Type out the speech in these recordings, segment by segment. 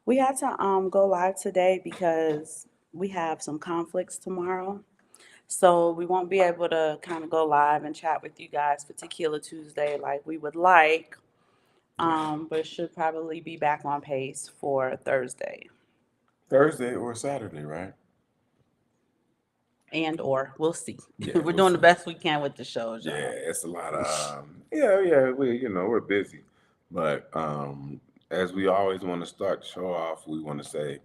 We had to go live today because we have some conflicts tomorrow. So we won't be able to kind of go live and chat with you guys for Tequila Tuesday like we would like. Yeah. But should probably be back on pace for Thursday Thursday or Saturday, right? and or we'll see. Yeah, We're we'll doing the see. best we can with the shows, Yeah, y'all. it's a lot of yeah. We're busy, but as we always want to start the show off, we want to say,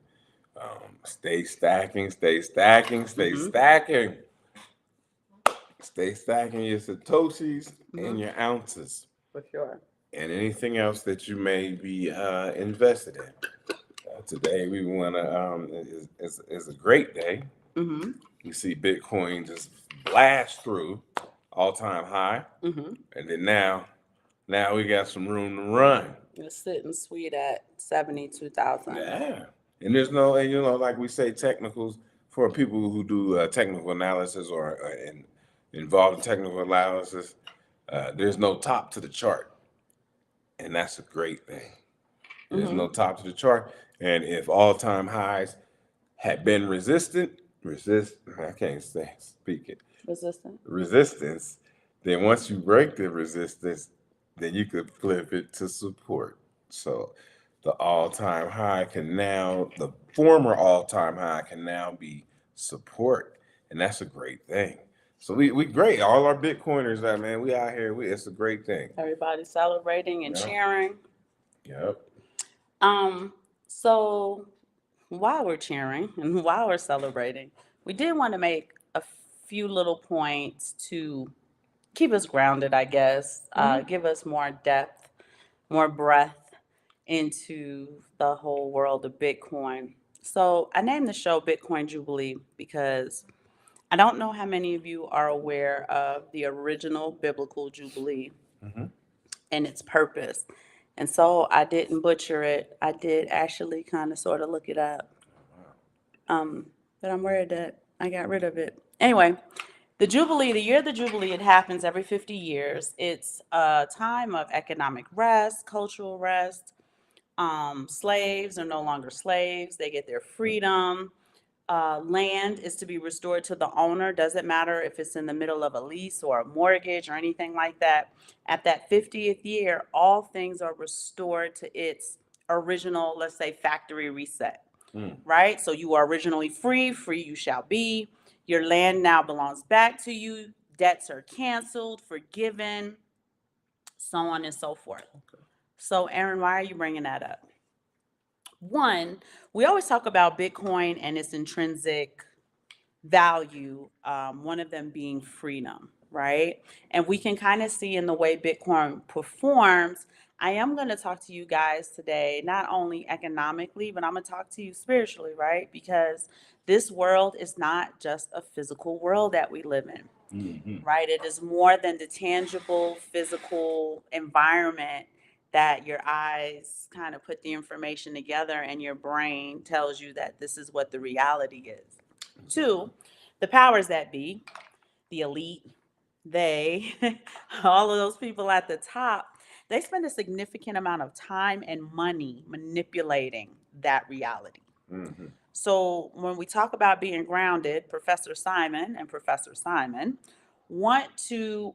stay stacking, stay stacking, stay Mm-hmm. stacking, stay stacking your satoshis Mm-hmm. and your ounces For sure. and anything else that you may be invested in. Today we want to is a great day. Mm-hmm. You see Bitcoin just blast through all time high, Mm-hmm. and then now we got some room to run. It's sitting sweet at 72,000. Yeah, and there's no, and like we say, technicals for people who do technical analysis or involved in technical analysis. There's no top to the chart, and that's a great thing. There's Mm-hmm. no top to the chart, and if all time highs had been I can't say speak it Resistant. resistance, then once you break the resistance, then you could flip it to support. So the former all-time high can now be support, and that's a great thing. So we great. All our Bitcoiners out, man, we out here. It's a great thing. Everybody celebrating and Yep. cheering. Yep. Um, so while we're cheering and while we're celebrating, we did want to make a few little points to keep us grounded, I guess, Mhm. give us more depth, more breath into the whole world of Bitcoin. So I named the show Bitcoin Jubilee because I don't know how many of you are aware of the original biblical Jubilee Mhm. and its purpose. And so I didn't butcher it. I did actually kind of sort of look it up. Um, but I'm worried that I got rid of it. Anyway, the Jubilee, the year of the Jubilee, it happens every 50 years. It's a time of economic rest, cultural rest. Slaves are no longer slaves, they get their freedom. Land is to be restored to the owner. Doesn't matter if it's in the middle of a lease or a mortgage or anything like that. At that 50th year, all things are restored to its original, let's say, factory reset, Mm. right? So you are originally free, free you shall be. Your land now belongs back to you. Debts are canceled, forgiven, so on and so forth. So, Aaron, why are you bringing that up? One, we always talk about Bitcoin and its intrinsic value, one of them being freedom, right? And we can kind of see in the way Bitcoin performs. I am going to talk to you guys today, not only economically, but I'm going to talk to you spiritually, right? Because this world is not just a physical world that we live in, Mhm. right? It is more than the tangible physical environment that your eyes kind of put the information together and your brain tells you that this is what the reality is. Two, the powers that be, the elite, they, all of those people at the top, they spend a significant amount of time and money manipulating that reality. Mhm. So when we talk about being grounded, Professor Simon and Professor Simon want to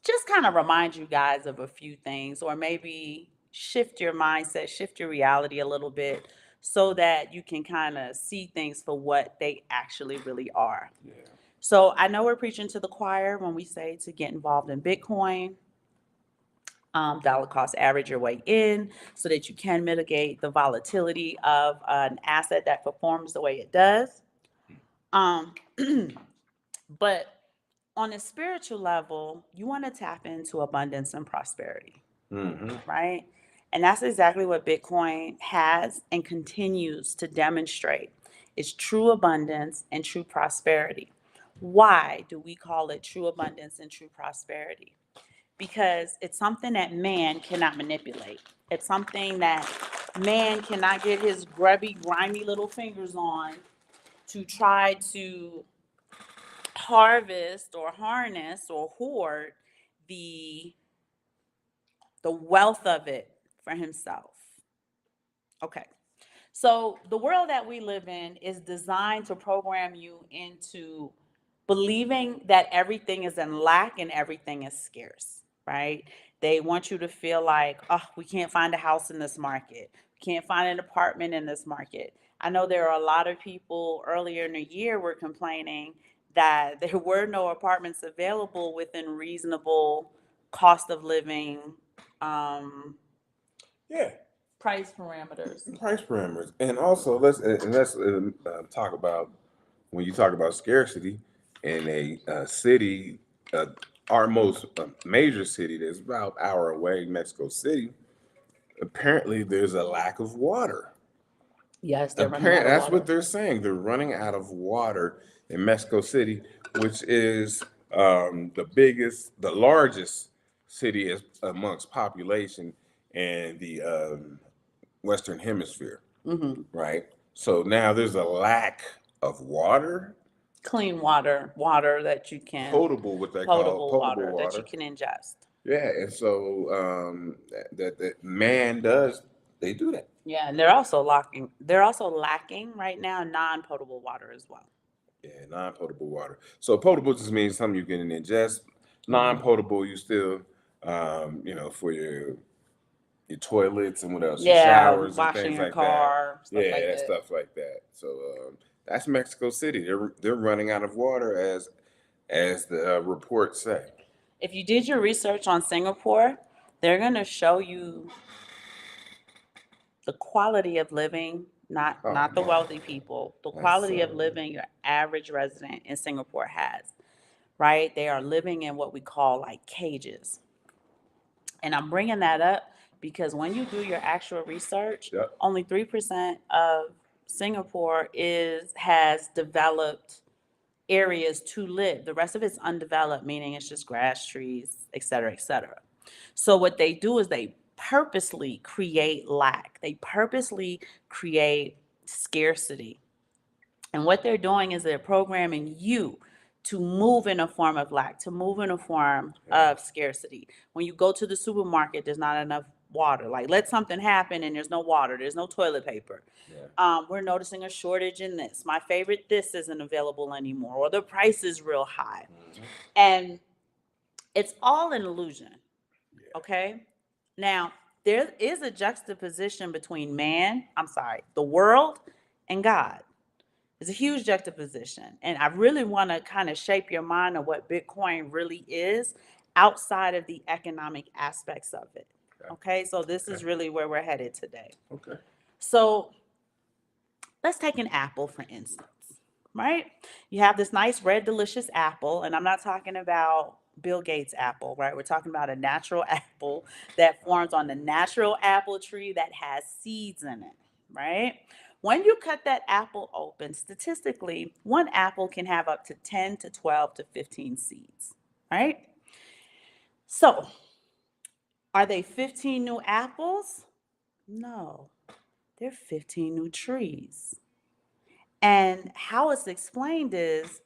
just kind of remind you guys of a few things, or maybe shift your mindset, shift your reality a little bit so that you can kind of see things for what they actually really are. Yeah. So I know we're preaching to the choir when we say to get involved in Bitcoin, dollar cost average your way in so that you can mitigate the volatility of an asset that performs the way it does. Um, but on a spiritual level, you want to tap into abundance and prosperity, Mhm. right? And that's exactly what Bitcoin has and continues to demonstrate. It's true abundance and true prosperity. Why do we call it true abundance and true prosperity? Because it's something that man cannot manipulate. It's something that man cannot get his grubby, grimy little fingers on to try to harvest or harness or hoard the the wealth of it for himself. Okay. So the world that we live in is designed to program you into believing that everything is in lack and everything is scarce, right? They want you to feel like, oh, we can't find a house in this market. We can't find an apartment in this market. I know there are a lot of people earlier in the year were complaining that there were no apartments available within reasonable cost of living Yeah, price parameters. price parameters, and also let's talk about when you talk about scarcity in a city, uh, our most major city that's about an hour away, Mexico City. Apparently, there's a lack of water. Yes, they're running out Apparently, of that's water. what they're saying. They're running out of water in Mexico City, which is the largest city is amongst population in the Western Hemisphere, Hmm. right? So now there's a lack of water, Clean water, water that you can, potable, what they call potable potable water that you water. can ingest. Yeah, and so that man does they do that? Yeah, and they're also lacking right now non-potable water as well. Yeah, non-potable water. So potable just means something you can ingest. Hmm. Non-potable, you still, for your toilets and what else, your Yeah, showers and washing things your like that. car, stuff Yeah, like that that. stuff like that. So that's Mexico City. They're running out of water as the reports say. If you did your research on Singapore, they're going to show you the quality of living, not Oh not the man, wealthy people, the that's quality of living your average resident in Singapore has, right? They are living in what we call like cages. And I'm bringing that up because when you do your actual research, yep. only 3% of Singapore has developed areas to live. The rest of it's undeveloped, meaning it's just grass, trees, et cetera, et cetera. So what they do is they purposely create lack. They purposely create scarcity. And what they're doing is they're programming you to move in a form of lack, to move in a form Yeah. of scarcity. When you go to the supermarket, there's not enough water. Like, let something happen and there's no water, there's no toilet paper. Yeah. We're noticing a shortage in this. My favorite this isn't available anymore, or the price is real high. Mhm. And it's all an illusion. Yeah. Okay. Now, there is a juxtaposition between the world, and God. It's a huge juxtaposition. And I really want to kind of shape your mind on what Bitcoin really is outside of the economic aspects of it. Okay. Okay. So this is Okay. really where we're headed today. Okay. So let's take an apple, for instance, right? You have this nice red, delicious apple, and I'm not talking about Bill Gates' apple, right? We're talking about a natural apple that forms on the natural apple tree that has seeds in it, right? When you cut that apple open, statistically, one apple can have up to 10 to 12 to 15 seeds, right? So, are they 15 new apples? No, they're 15 new trees. And how it's explained is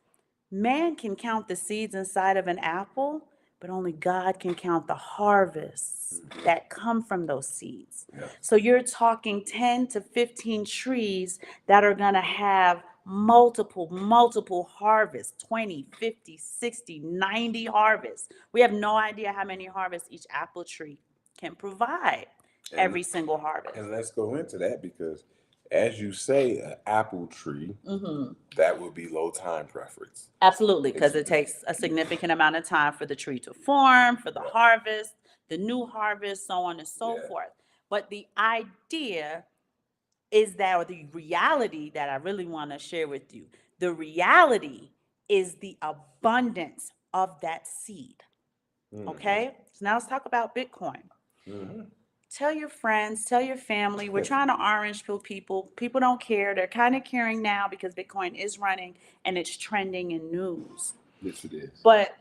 man can count the seeds inside of an apple, but only God can count the harvests that come from those seeds. Yeah. So you're talking 10 to 15 trees that are going to have multiple harvests, 20, 50, 60, 90 harvests. We have no idea how many harvests each apple tree can provide And every single harvest. and let's go into that because, as you say, an apple tree Hmm. that would be low time preference. Absolutely, because It's it takes a significant amount of time for the tree to form, for the yeah. harvest, the new harvest, so on and so Yeah. forth. But the idea is that, or the reality that I really want to share with you, the reality is the abundance of that seed. Mhm. Okay? So now let's talk about Bitcoin. Mhm. Tell your friends, tell your family. We're trying to orange pill people. People don't care. They're kind of caring now because Bitcoin is running and it's trending in news. Yes, it is. But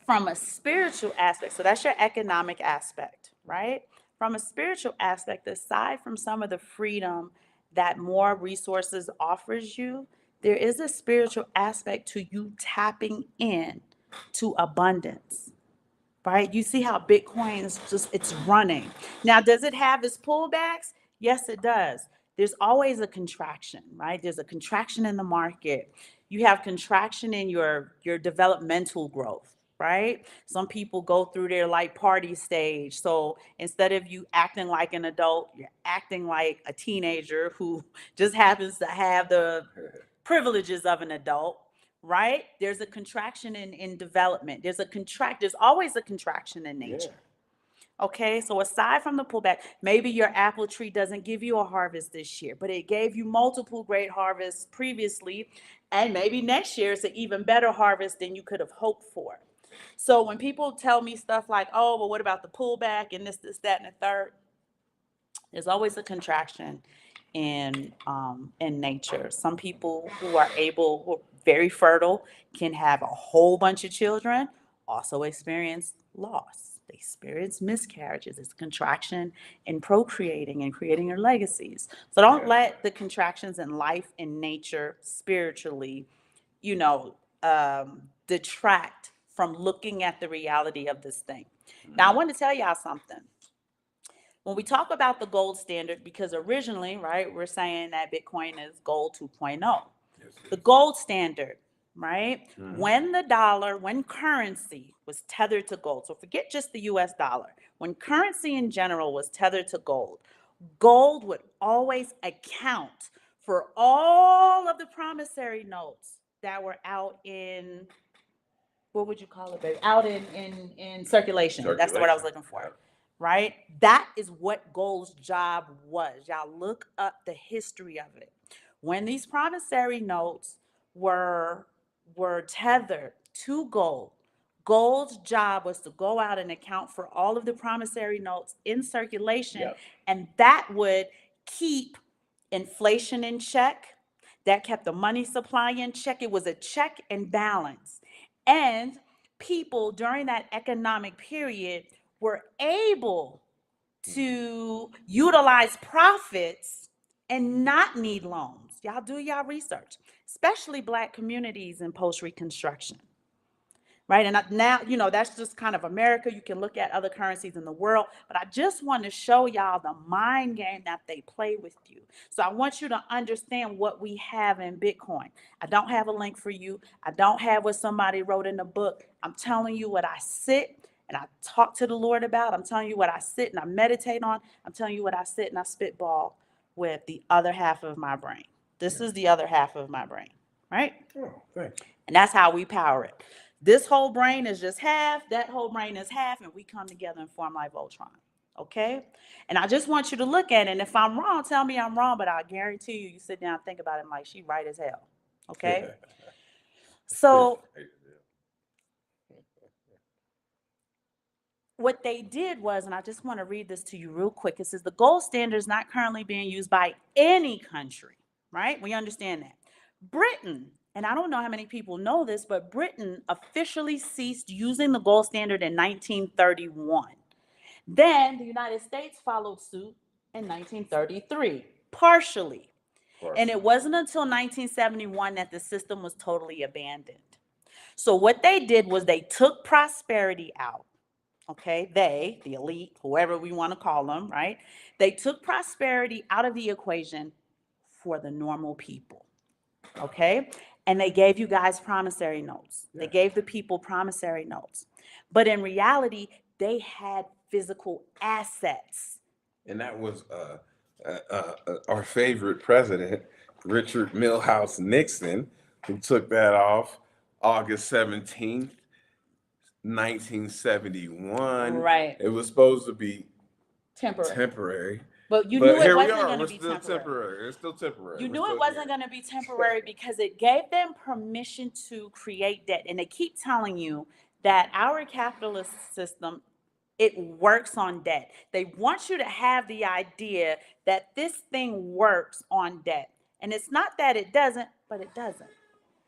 from a spiritual aspect, so that's your economic aspect, right? From a spiritual aspect, aside from some of the freedom that more resources offers you, there is a spiritual aspect to you tapping in to abundance, right? You see how Bitcoin is just, it's running. Now, does it have its pullbacks? Yes, it does. there's always a contraction, right? There's a contraction in the market. You have contraction in your developmental growth, right? Some people go through their like party stage. So instead of you acting like an adult, you're acting like a teenager who just happens to have the privileges of an adult, right? There's a contraction in development. There's always a contraction in nature. Okay, so aside from the pullback, maybe your apple tree doesn't give you a harvest this year, but it gave you multiple great harvests previously, and maybe next year it's an even better harvest than you could have hoped for. So when people tell me stuff like, oh, well, what about the pullback and this, that, and the third? There's always a contraction in nature. Some people who are very fertile, can have a whole bunch of children, also experience loss. They experience miscarriages. It's contraction in procreating and creating your legacies. So don't let the contractions in life and nature spiritually, you know, detract from looking at the reality of this thing. Now, I want to tell y'all something. When we talk about the gold standard, because originally, right, we're saying that Bitcoin is gold 2.0. The gold standard, right? When currency was tethered to gold, so forget just the US dollar, when currency in general was tethered to gold, gold would always account for all of the promissory notes that were out in, what would you call it, baby? Out in circulation. That's the word I was looking for. Right? That is what gold's job was. Y'all look up the history of it. When these promissory notes were tethered to gold, gold's job was to go out and account for all of the promissory notes in circulation, and that would keep inflation in check. That kept the money supply in check. It was a check and balance. And people during that economic period were able to utilize profits and not need loans. Y'all do y'all research, especially Black communities in post-Reconstruction. Right? And now, you know, that's just kind of America. You can look at other currencies in the world, but I just want to show y'all the mind game that they play with you. So I want you to understand what we have in Bitcoin. I don't have a link for you. I don't have what somebody wrote in the book. I'm telling you what I sit and I talk to the Lord about. I'm telling you what I sit and I meditate on. I'm telling you what I sit and I spitball with the other half of my brain. This is the other half of my brain, right? Oh, thanks. And that's how we power it. This whole brain is just half, that whole brain is half, and we come together and form like Voltron. Okay? And I just want you to look at it. And if I'm wrong, tell me I'm wrong, but I guarantee you, you sit down and think about it, I'm like, she right as hell. Okay? So what they did was, and I just want to read this to you real quick. It says the gold standard is not currently being used by any country, right? We understand that. Britain, and I don't know how many people know this, but Britain officially ceased using the gold standard in 1931. Then the United States followed suit in 1933, partially. And it wasn't until 1971 that the system was totally abandoned. So what they did was they took prosperity out. Okay, the elite, whoever we want to call them, right? They took prosperity out of the equation for the normal people. Okay, and they gave you guys promissory notes. They gave the people promissory notes. But in reality, they had physical assets. And that was our favorite president, Richard Milhouse Nixon, who took that off August 17th, 1971. Right. It was supposed to be Temporary. temporary. But you knew it here we wasn't are. going to We're be still temporary. temporary. It's still temporary. You We're knew still it wasn't here. going to be temporary because it gave them permission to create debt. And they keep telling you that our capitalist system, it works on debt. They want you to have the idea that this thing works on debt. And it's not that it doesn't, but it doesn't.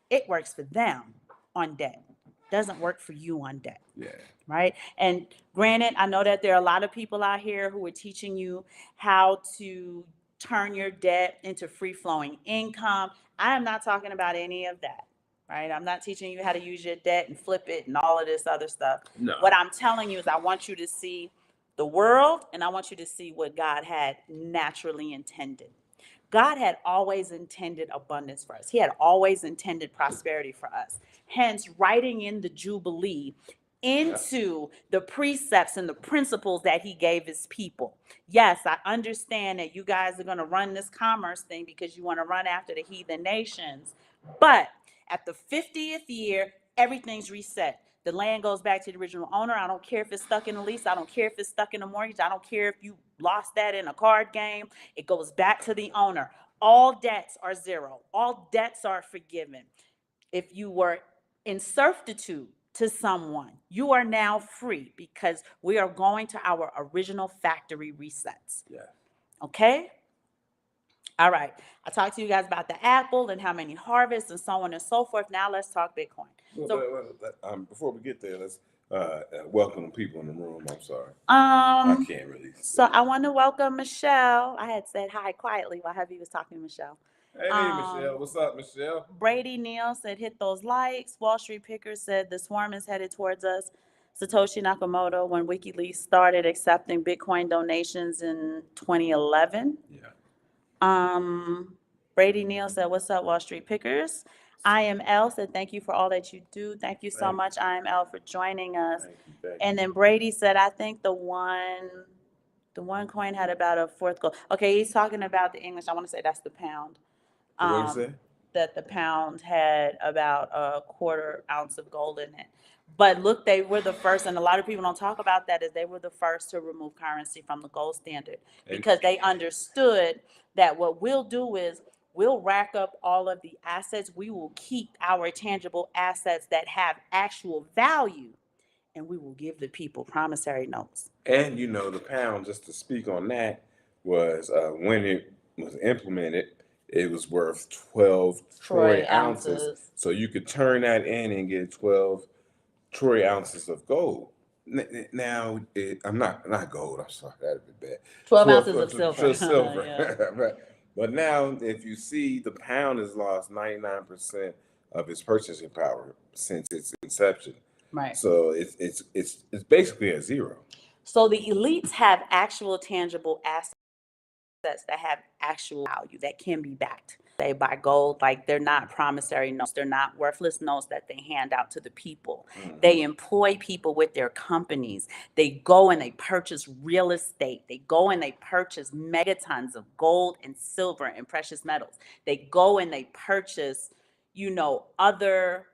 It works for them on debt. Doesn't work for you on debt. Yeah. Right? And granted, I know that there are a lot of people out here who are teaching you how to turn your debt into free-flowing income. I am not talking about any of that. Right? I'm not teaching you how to use your debt and flip it and all of this other stuff. No. What I'm telling you is I want you to see the world and I want you to see what God had naturally intended. God had always intended abundance for us. He had always intended prosperity for us. Hence, writing in the Jubilee into the precepts and the principles that he gave his people. Yes, I understand that you guys are going to run this commerce thing because you want to run after the heathen nations. But at the 50th year, everything's reset. The land goes back to the original owner. I don't care if it's stuck in a lease. I don't care if it's stuck in a mortgage. I don't care if you lost that in a card game. It goes back to the owner. All debts are zero. All debts are forgiven. If you were in servitude to someone, you are now free because we are going to our original factory resets. Yeah. Okay? All right. I talked to you guys about the apple and how many harvests and so on and so forth. Now let's talk Bitcoin. Before we get there, let's welcome people in the room. I'm sorry. I can't really. So I want to welcome Michelle. I had said hi quietly while Heavy was talking to Michelle. Hey, Michelle. What's up, Michelle? Brady Neal said, hit those likes. Wall Street Picker said, the swarm is headed towards us. Satoshi Nakamoto, when WikiLeaks started accepting Bitcoin donations in 2011. Yeah. Brady Neal said, what's up, Wall Street Pickers? IML said, thank you for all that you do. Thank you so much, IML, for joining us. Thank you. And then Brady said, I think the one coin had about a fourth gold. Okay, he's talking about the English. I want to say that's the pound. What did you say? That the pound had about a quarter ounce of gold in it. But look, they were the first, and a lot of people don't talk about that, is they were the first to remove currency from the gold standard because they understood that what we'll do is we'll rack up all of the assets. We will keep our tangible assets that have actual value, and we will give the people promissory notes. And the pound, just to speak on that, was when it was implemented, it was worth 12 troy ounces. So you could turn that in and get 12 troy ounces of gold. Now, I'm not gold. I'm sorry, that'd be bad. 12 ounces of silver. Silver. Yeah. Right. But now, if you see, the pound has lost 99% of its purchasing power since its inception. Right. So it's basically at zero. So the elites have actual tangible assets that have actual value that can be backed. They buy gold, like they're not promissory notes. They're not worthless notes that they hand out to the people. Mm-hmm. They employ people with their companies. They go and they purchase real estate. They go and they purchase megatons of gold and silver and precious metals. They go and they purchase, other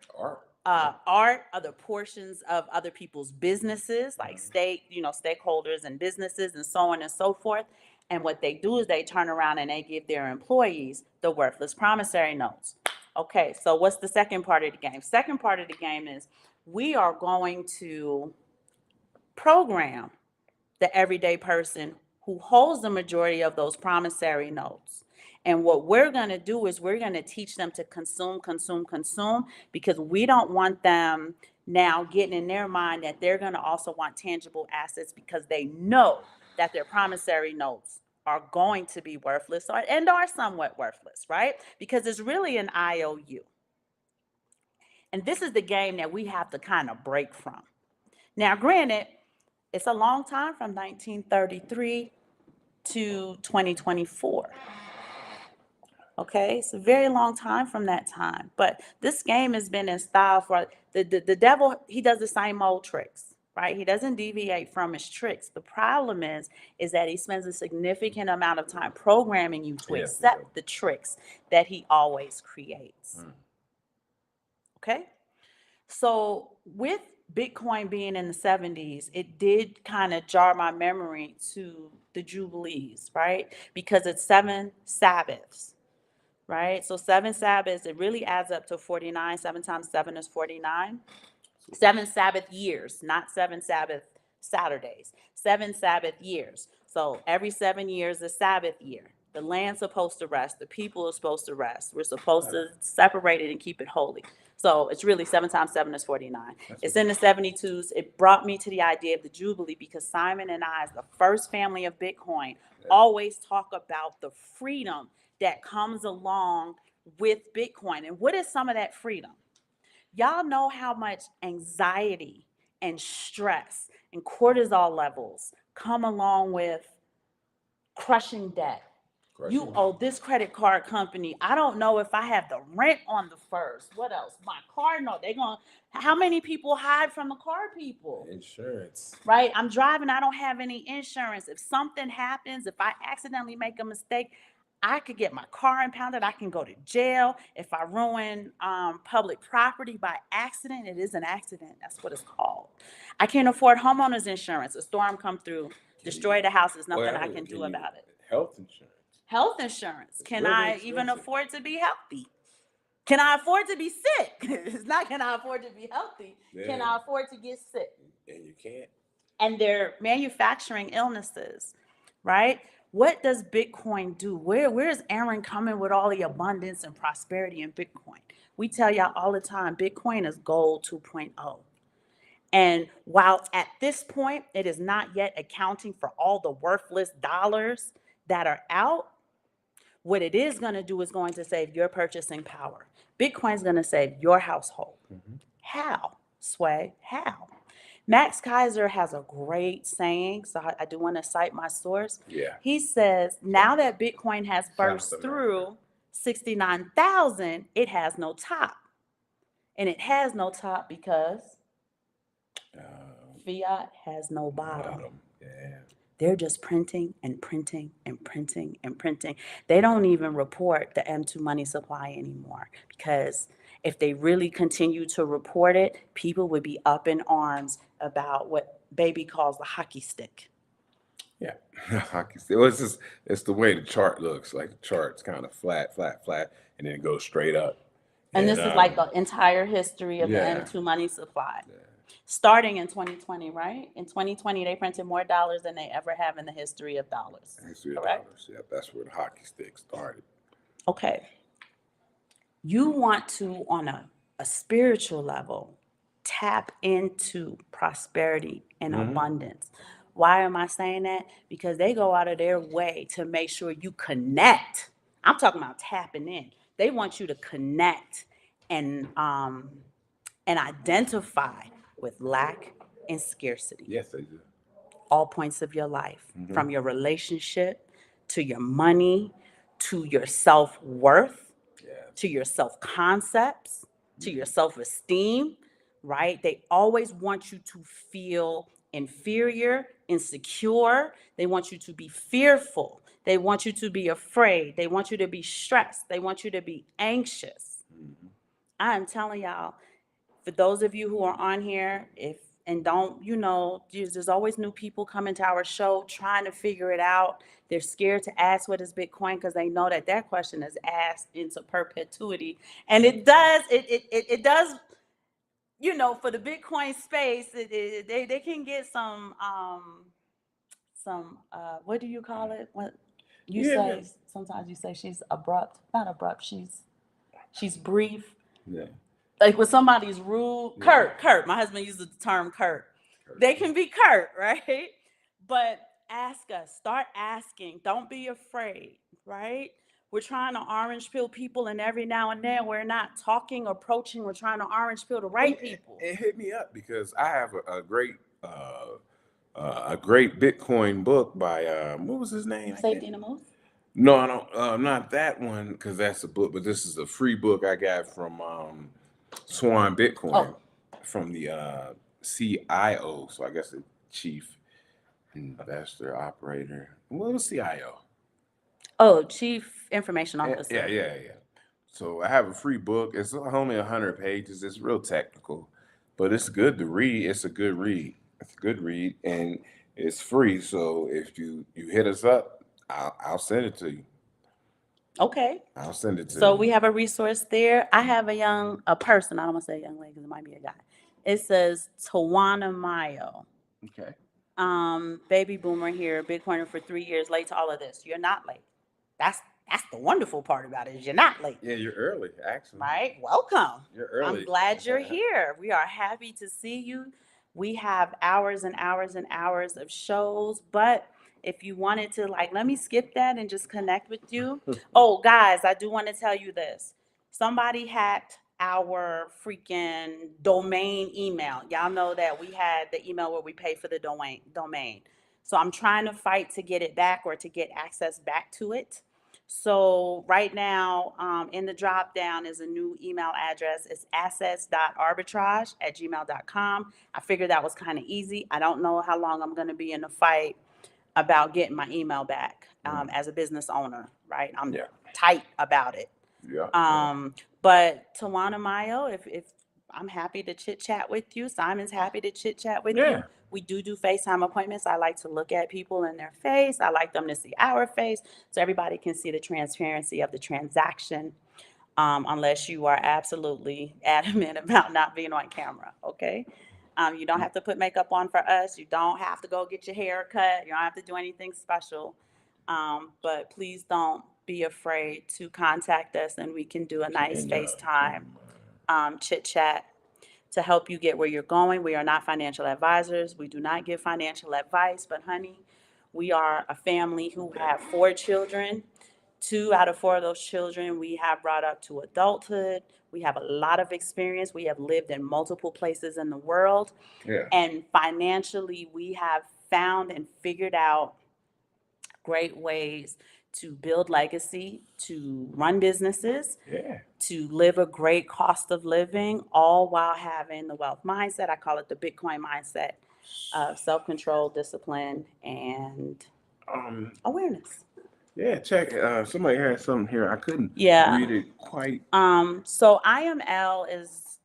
art, other portions of other people's businesses, like stakeholders and businesses and so on and so forth. And what they do is they turn around and they give their employees the worthless promissory notes. Okay, so what's the second part of the game? Second part of the game is we are going to program the everyday person who holds the majority of those promissory notes. And what we're going to do is we're going to teach them to consume, because we don't want them now getting in their mind that they're going to also want tangible assets because they know that their promissory notes are going to be worthless and are somewhat worthless, right? Because it's really an IOU. And this is the game that we have to kind of break from. Now, granted, it's a long time from 1933 to 2024. Okay, it's a very long time from that time. But this game has been in style for the devil. He does the same old tricks, right? He doesn't deviate from his tricks. The problem is that he spends a significant amount of time programming you to accept the tricks that he always creates. Okay, so with Bitcoin being in the 70s, it did kind of jar my memory to the Jubilees, right? Because it's 7 Sabbaths. Right? So 7 Sabbaths, it really adds up to 49. 7 times 7 is 49. 7 Sabbath years, not 7 Sabbath Saturdays. 7 Sabbath years. So every 7 years is Sabbath year. The land's supposed to rest. The people are supposed to rest. We're supposed to separate it and keep it holy. So it's really 7 times 7 is 49. It's in the 72s. It brought me to the idea of the Jubilee because Simon and I, as the first family of Bitcoin, always talk about the freedom that comes along with Bitcoin. And what is some of that freedom? Y'all know how much anxiety and stress and cortisol levels come along with crushing debt, You owe this credit card company. I don't know if I have the rent on the first. What else? My car note. How many people hide from the car people? Insurance. Right? I'm driving. I don't have any insurance. If something happens, if I accidentally make a mistake, I could get my car impounded. I can go to jail. If I ruin public property by accident, it is an accident. That's what it's called. I can't afford homeowners insurance. A storm come through, destroy the house. There's nothing I can do about it. Health insurance. Health insurance. Can really I even afford to be healthy? Can I afford to be sick? It's not can I afford to be healthy. Can I afford to get sick? And you can't. And they're manufacturing illnesses, right? What does Bitcoin do? Where's Aaron coming with all the abundance and prosperity in Bitcoin? We tell y'all all the time, Bitcoin is gold 2.0. And while at this point, it is not yet accounting for all the worthless dollars that are out, what it is going to do is going to save your purchasing power. Bitcoin is going to save your household. How? Sway, how? Max Kaiser has a great saying, so I do want to cite my source. Yeah. He says, now that Bitcoin has burst through 69,000, it has no top. And it has no top because fiat has no bottom. Yeah. They're just printing and printing and printing and printing. They don't even report the M2 money supply anymore, because if they really continue to report it, people would be up in arms about what Baby calls the hockey stick. Yeah, hockey stick. Well, it's the way the chart looks. Like the chart's kind of flat, and then it goes straight up. And this is like the entire history of the M2 money supply. Yeah. Starting in 2020, right? In 2020, they printed more dollars than they ever have in the history of dollars. Correct? Yeah, that's where the hockey stick started. Okay. You want to, on a spiritual level, tap into prosperity and abundance. Why am I saying that? Because they go out of their way to make sure you connect. I'm talking about tapping in. They want you to connect and identify with lack and scarcity. Yes, they do. All points of your life, from your relationship to your money, to your self-worth, to your self-concepts, to your self-esteem, right? They always want you to feel inferior, insecure. They want you to be fearful. They want you to be afraid. They want you to be stressed. They want you to be anxious. I am telling y'all, for those of you who are on here, there's always new people coming to our show trying to figure it out. They're scared to ask what is Bitcoin because they know that question is asked into perpetuity. And it does, for the Bitcoin space, they can get some what do you call it? What you say? Sometimes you say she's abrupt, not abrupt. She's brief. Yeah. Like when somebody's rude, curt. My husband uses the term curt. They can be curt, right? But ask us, start asking. Don't be afraid, right? We're trying to orange pill people, and every now and then we're not approaching. We're trying to orange pill the right people. It hit me up because I have a great Bitcoin book by what was his name? Safety in the Moose? No, I don't. Not that one, because that's a book. But this is a free book I got from Swan Bitcoin from the CIO. So I guess the chief investor operator. What was CIO? Oh, chief information officer. Yeah. So I have a free book. It's only 100 pages. It's real technical, but it's good to read. It's a good read. And it's free. So if you hit us up, I'll send it to you. Okay. I'll send it to you. So we have a resource there. I have a person. I don't want to say a young lady because it might be a guy. It says Tawana Mayo. Okay. Baby boomer here, Bitcoiner for 3 years, late to all of this. You're not late. That's the wonderful part about it, is you're not late. Yeah, you're early, actually. Right? Welcome. You're early. I'm glad you're here. We are happy to see you. We have hours and hours and hours of shows, but if you wanted to, let me skip that and just connect with you. Oh, guys, I do want to tell you this. Somebody hacked our freaking domain email. Y'all know that we had the email where we pay for the domain. So I'm trying to fight to get it back or to get access back to it. So right now, in the drop down is a new email address. It's assets.arbitrage@gmail.com. I figured that was kind of easy. I don't know how long I'm going to be in a fight about getting my email back as a business owner, right? I'm Yeah. tight about it. Yeah. But Tawana Mayo, if I'm happy to chit chat with you, Simon's happy to chit chat with Yeah. you. We do FaceTime appointments. I like to look at people in their face. I like them to see our face so everybody can see the transparency of the transaction. Unless you are absolutely adamant about not being on camera, okay? You don't have to put makeup on for us. You don't have to go get your hair cut. You don't have to do anything special. But please don't be afraid to contact us and we can do a nice FaceTime chit chat to help you get where you're going. We are not financial advisors. We do not give financial advice, but honey, we are a family who have 4 children. 2 out of 4 of those children we have brought up to adulthood. We have a lot of experience. We have lived in multiple places in the world. Yeah. And financially, we have found and figured out great ways to build legacy, to run businesses, Yeah. to live a great cost of living, all while having the wealth mindset. I call it the Bitcoin mindset of self-control, discipline, and awareness. Yeah, check. Somebody had something here. I couldn't Yeah. read it quite. So IML is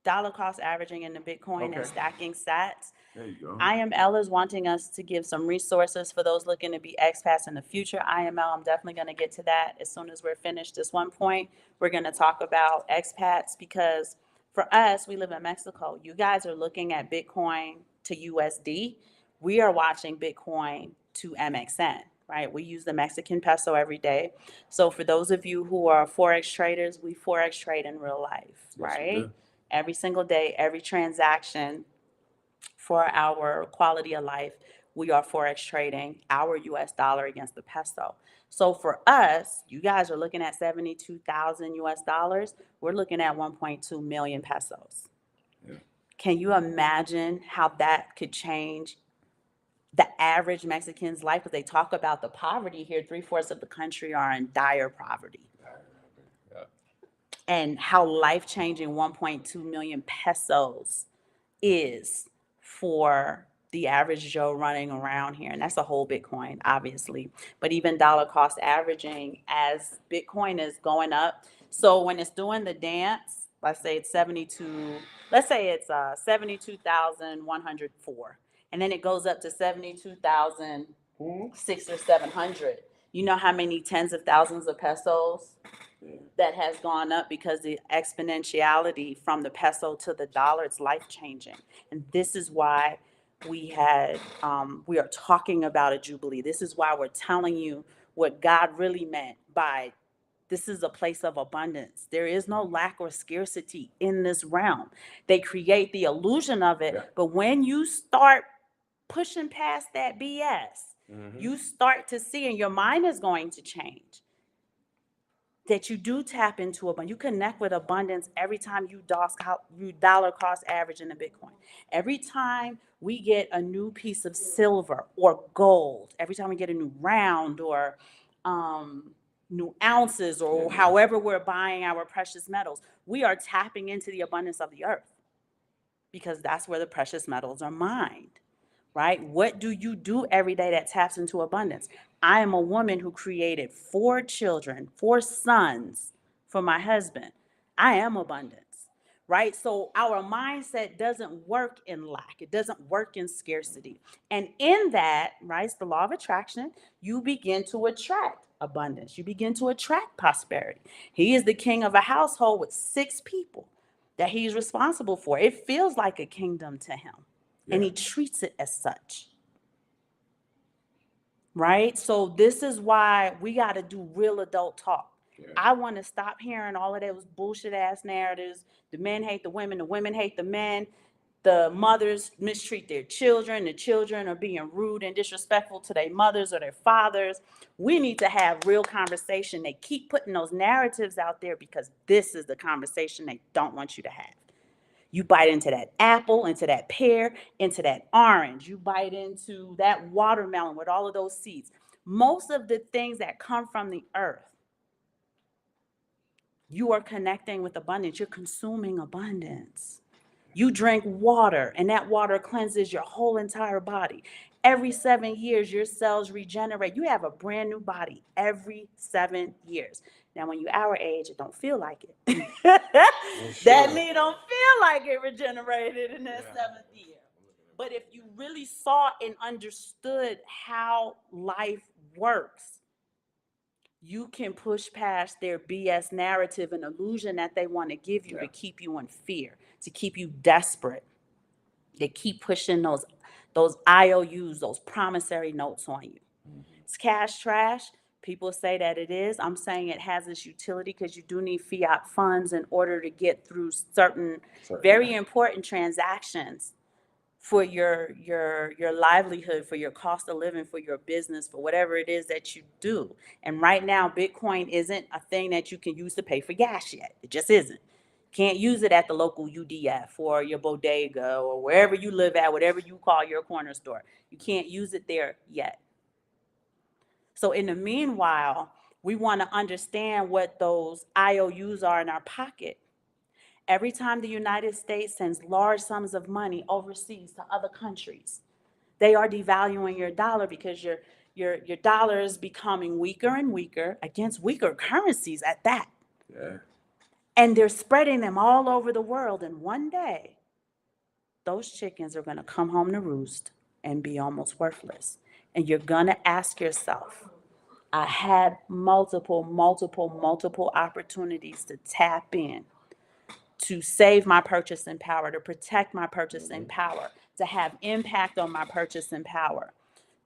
dollar cost averaging in the Bitcoin Okay. and stacking sats. There you go. IML is wanting us to give some resources for those looking to be expats in the future. IML, I'm definitely going to get to that as soon as we're finished this one point. We're going to talk about expats because for us, we live in Mexico. You guys are looking at Bitcoin to USD. We are watching Bitcoin to MXN, right? We use the Mexican peso every day. So for those of you who are Forex traders, we Forex trade in real life, Yes, we right? do. Every single day, every transaction for our quality of life, we are Forex trading our US dollar against the peso. So for us, you guys are looking at 72,000 US dollars. We're looking at 1.2 million pesos. Yeah. Can you imagine how that could change the average Mexican's life? Because they talk about the poverty here, 3/4 of the country are in dire poverty. Yeah. And how life-changing 1.2 million pesos is for the average Joe running around here. And that's a whole Bitcoin, obviously. But even dollar cost averaging as Bitcoin is going up. So when it's doing the dance, let's say it's 72,104. And then it goes up to 72,006 or 700. You know how many tens of thousands of pesos that has gone up because the exponentiality from the peso to the dollar, it's life changing. And this is why we are talking about a Jubilee. This is why we're telling you what God really meant by this is a place of abundance. There is no lack or scarcity in this realm. They create the illusion of it, Yeah. but when you start pushing past that BS, you start to see, and your mind is going to change, that you do tap into abundance. You connect with abundance every time you dollar cost average in a Bitcoin. Every time we get a new piece of silver or gold, every time we get a new round or new ounces or however we're buying our precious metals, we are tapping into the abundance of the earth because that's where the precious metals are mined. Right? What do you do every day that taps into abundance? I am a woman who created 4 children, 4 sons for my husband. I am abundance, right? So our mindset doesn't work in lack. It doesn't work in scarcity. And in that, right, it's the law of attraction, you begin to attract abundance. You begin to attract prosperity. He is the king of a household with 6 people that he's responsible for. It feels like a kingdom to him. And he treats it as such. Right? So this is why we got to do real adult talk. Yeah. I want to stop hearing all of those bullshit ass narratives. The men hate the women hate the men. The mothers mistreat their children. The children are being rude and disrespectful to their mothers or their fathers. We need to have real conversation. They keep putting those narratives out there because this is the conversation they don't want you to have. You bite into that apple, into that pear, into that orange. You bite into that watermelon with all of those seeds. Most of the things that come from the earth, you are connecting with abundance. You're consuming abundance. You drink water, and that water cleanses your whole entire body. Every 7 years, your cells regenerate. You have a brand new body every 7 years. Now, when you're our age, it don't feel like it. That means don't feel like it regenerated in that 7th year. But if you really saw and understood how life works, you can push past their BS narrative and illusion that they want to give you to keep you in fear, to keep you desperate. They keep pushing those IOUs, those promissory notes on you. It's cash trash. People say that it is. I'm saying it has its utility because you do need fiat funds in order to get through certain very important transactions for your livelihood, for your cost of living, for your business, for whatever it is that you do. And right now, Bitcoin isn't a thing that you can use to pay for gas yet. It just isn't. Can't use it at the local UDF or your bodega or wherever you live at, whatever you call your corner store. You can't use it there yet. So in the meanwhile, we want to understand what those IOUs are in our pocket. Every time the United States sends large sums of money overseas to other countries, they are devaluing your dollar because your dollar is becoming weaker and weaker against weaker currencies at that. Yeah. And they're spreading them all over the world. And one day, those chickens are going to come home to roost and be almost worthless. And you're going to ask yourself, I had multiple opportunities to tap in, to save my purchasing power, to protect my purchasing power, to have impact on my purchasing power,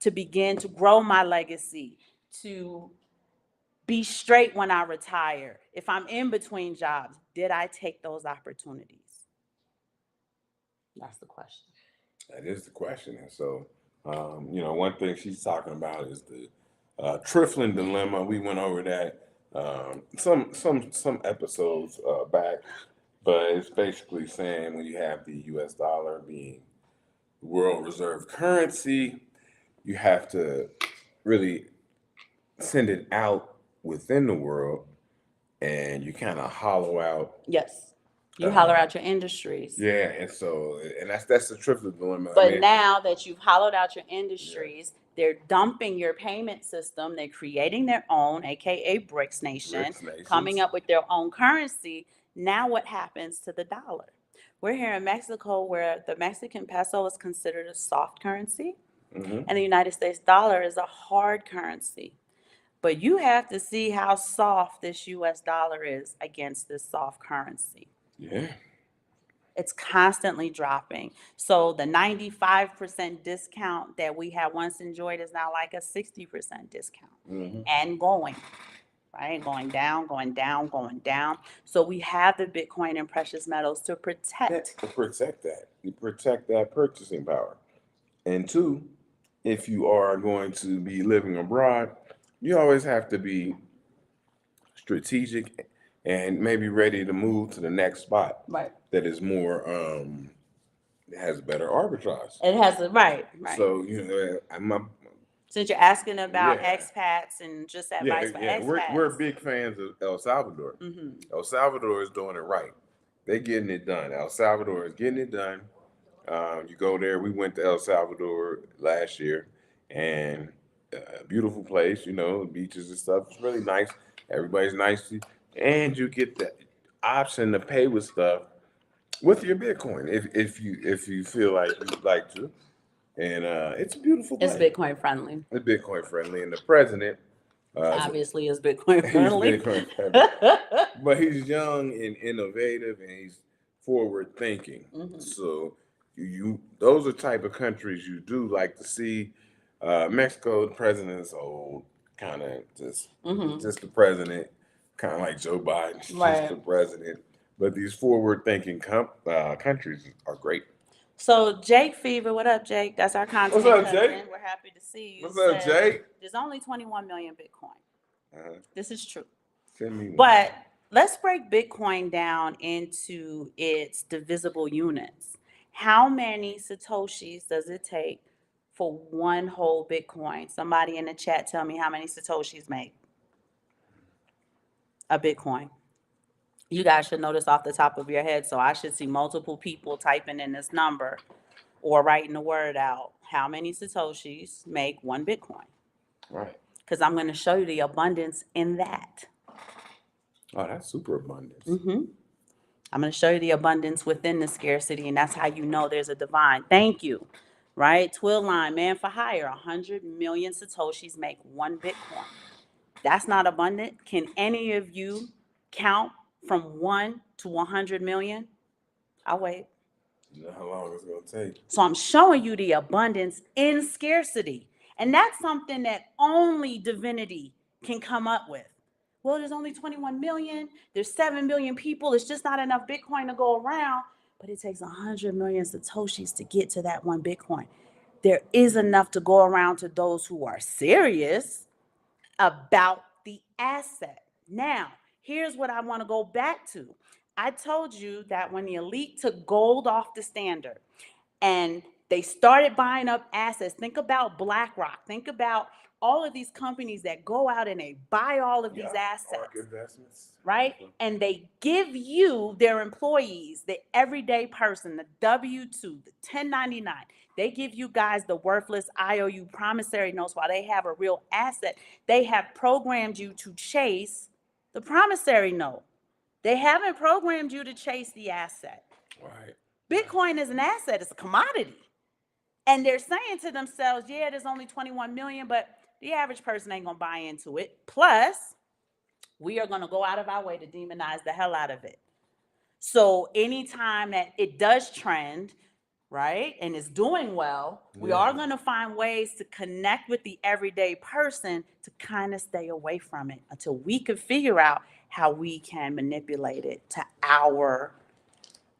to begin to grow my legacy, to be straight when I retire. If I'm in between jobs, did I take those opportunities? That's the question. That is the question. And so, one thing she's talking about is the trifling dilemma. We went over that some episodes back, but it's basically saying when you have the U.S. dollar being the world reserve currency, you have to really send it out within the world, and you kind of hollow out. Yes. You holler out your industries. Yeah, and so that's the trifling dilemma. But now that you've hollowed out your industries, they're dumping your payment system. They're creating their own, aka BRICS nation, coming up with their own currency. Now what happens to the dollar? We're here in Mexico where the Mexican peso is considered a soft currency, and the United States dollar is a hard currency. But you have to see how soft this US dollar is against this soft currency. Yeah. It's constantly dropping. So the 95% discount that we had once enjoyed is now like a 60% discount and going, right? Going down, going down, going down. So we have the Bitcoin and precious metals to protect. To protect that. You protect that purchasing power. And two, if you are going to be living abroad, you always have to be strategic and maybe ready to move to the next spot. Right. That is more has better arbitrage. It has a right. So since you're asking about expats and just advice for expats, we're big fans of El Salvador. El Salvador is doing it right. They're getting it done. El Salvador is getting it done. You go there. We went to El Salvador last year, and a beautiful place. Beaches and stuff. It's really nice. Everybody's nice to you, and you get the option to pay with stuff with your Bitcoin if you feel like you'd like to. And it's a beautiful place. It's Bitcoin friendly. It's Bitcoin friendly, and the president obviously is Bitcoin friendly. He's Bitcoin friendly. But he's young and innovative, and he's forward thinking. So those are type of countries you do like to see. Mexico, the president is old, kind of just the president, kind of like Joe Biden, just the president. But these forward-thinking countries are great. So Jake Fever, what up, Jake? That's our content. What's up, Jake? We're happy to see you. What's up, Jake? There's only 21 million Bitcoin. This is true. Send me one. But let's break Bitcoin down into its divisible units. How many Satoshis does it take for one whole Bitcoin? Somebody in the chat tell me how many Satoshis make a Bitcoin. You guys should know this off the top of your head, so I should see multiple people typing in this number or writing the word out. How many Satoshis make one Bitcoin? Right. Because I'm going to show you the abundance in that. Oh, that's super abundance. I'm going to show you the abundance within the scarcity, and that's how you know there's a divine. Thank you. Right? Twill line, man for hire, 100 million Satoshis make one Bitcoin. That's not abundant. Can any of you count from 1 to 100 million? I'll wait. You know how long it's going to take. So I'm showing you the abundance in scarcity. And that's something that only divinity can come up with. Well, there's only 21 million. There's 7 billion people. It's just not enough Bitcoin to go around. But it takes 100 million Satoshis to get to that one Bitcoin. There is enough to go around to those who are serious about the asset. Now, here's what I want to go back to. I told you that when the elite took gold off the standard and they started buying up assets, think about BlackRock, think about all of these companies that go out and they buy all of these assets, investments. right? And they give you their employees, the everyday person, the W-2, the 1099. They give you guys the worthless IOU promissory notes while they have a real asset. They have programmed you to chase the promissory note. They haven't programmed you to chase the asset. Right. Bitcoin is an asset, it's a commodity. And they're saying to themselves, yeah, there's only 21 million, but the average person ain't gonna buy into it. Plus, we are gonna go out of our way to demonize the hell out of it. So anytime that it does trend, right, and is doing well, we are gonna find ways to connect with the everyday person to kind of stay away from it until we can figure out how we can manipulate it to our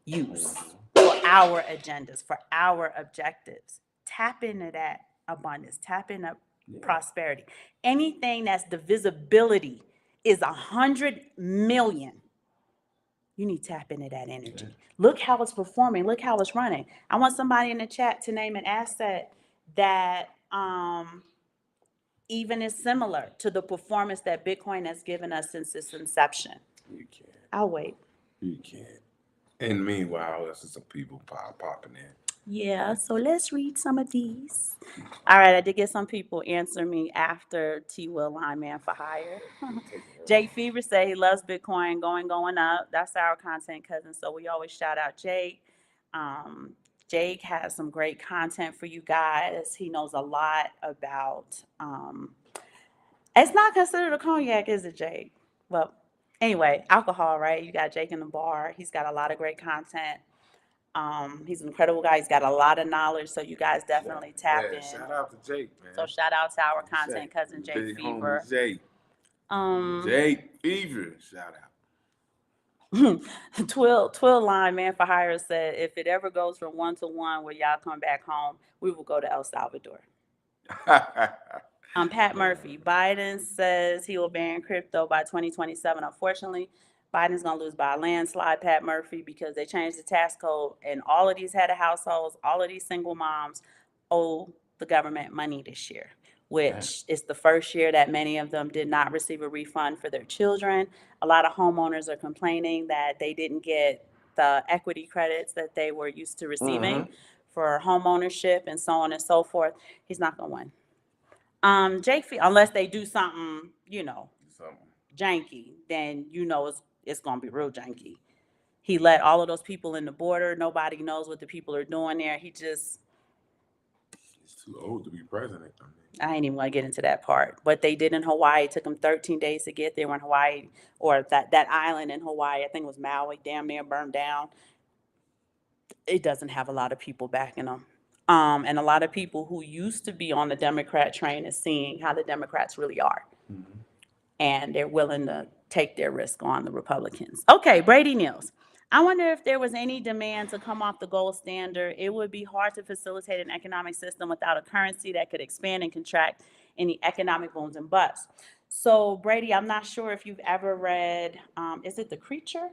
use, for our agendas, for our objectives. Tap into that abundance, tap into prosperity. Anything that's divisibility is 100 million. You need to tap into that energy. Look how it's performing. Look how it's running. I want somebody in the chat to name an asset that even is similar to the performance that Bitcoin has given us since its inception. You can't. I'll wait. You can't. And meanwhile, there's some people popping in. Yeah, so let's read some of these. All right, I did get some people answer me after T. Will Line Man for Hire. Jake Fever say he loves Bitcoin going up. That's our content cousin, so we always shout out Jake. Jake has some great content for you guys. He knows a lot about. It's not considered a cognac, is it, Jake? Well, anyway, alcohol, right? You got Jake in the bar. He's got a lot of great content. He's an incredible guy. He's got a lot of knowledge, so you guys definitely tap in. Shout out to Jake, man. So shout out to our content cousin, Jake Fever. Jake. Jake Fever, shout out. Twill Line Man for Hire said, if it ever goes from 1 to 1 where y'all come back home, we will go to El Salvador. Pat Murphy, Biden says he will ban crypto by 2027. Unfortunately, Biden's going to lose by a landslide, Pat Murphy, because they changed the tax code, and all of these head of households, all of these single moms owe the government money this year, which is the first year that many of them did not receive a refund for their children. A lot of homeowners are complaining that they didn't get the equity credits that they were used to receiving for home ownership and so on and so forth. He's not going to win. Jake, unless they do something, janky, then it's gonna be real janky. He let all of those people in the border. Nobody knows what the people are doing there. He's too old to be president. I ain't even gonna get into that part. What they did in Hawaii, it took them 13 days to get there. When Hawaii, or that island in Hawaii, I think it was Maui, damn near burned down. It doesn't have a lot of people backing them. And a lot of people who used to be on the Democrat train is seeing how the Democrats really are. And they're willing to take their risk on the Republicans. Okay, Brady Niels. I wonder if there was any demand to come off the gold standard. It would be hard to facilitate an economic system without a currency that could expand and contract any economic booms and busts. So, Brady, I'm not sure if you've ever read, is it The Creature?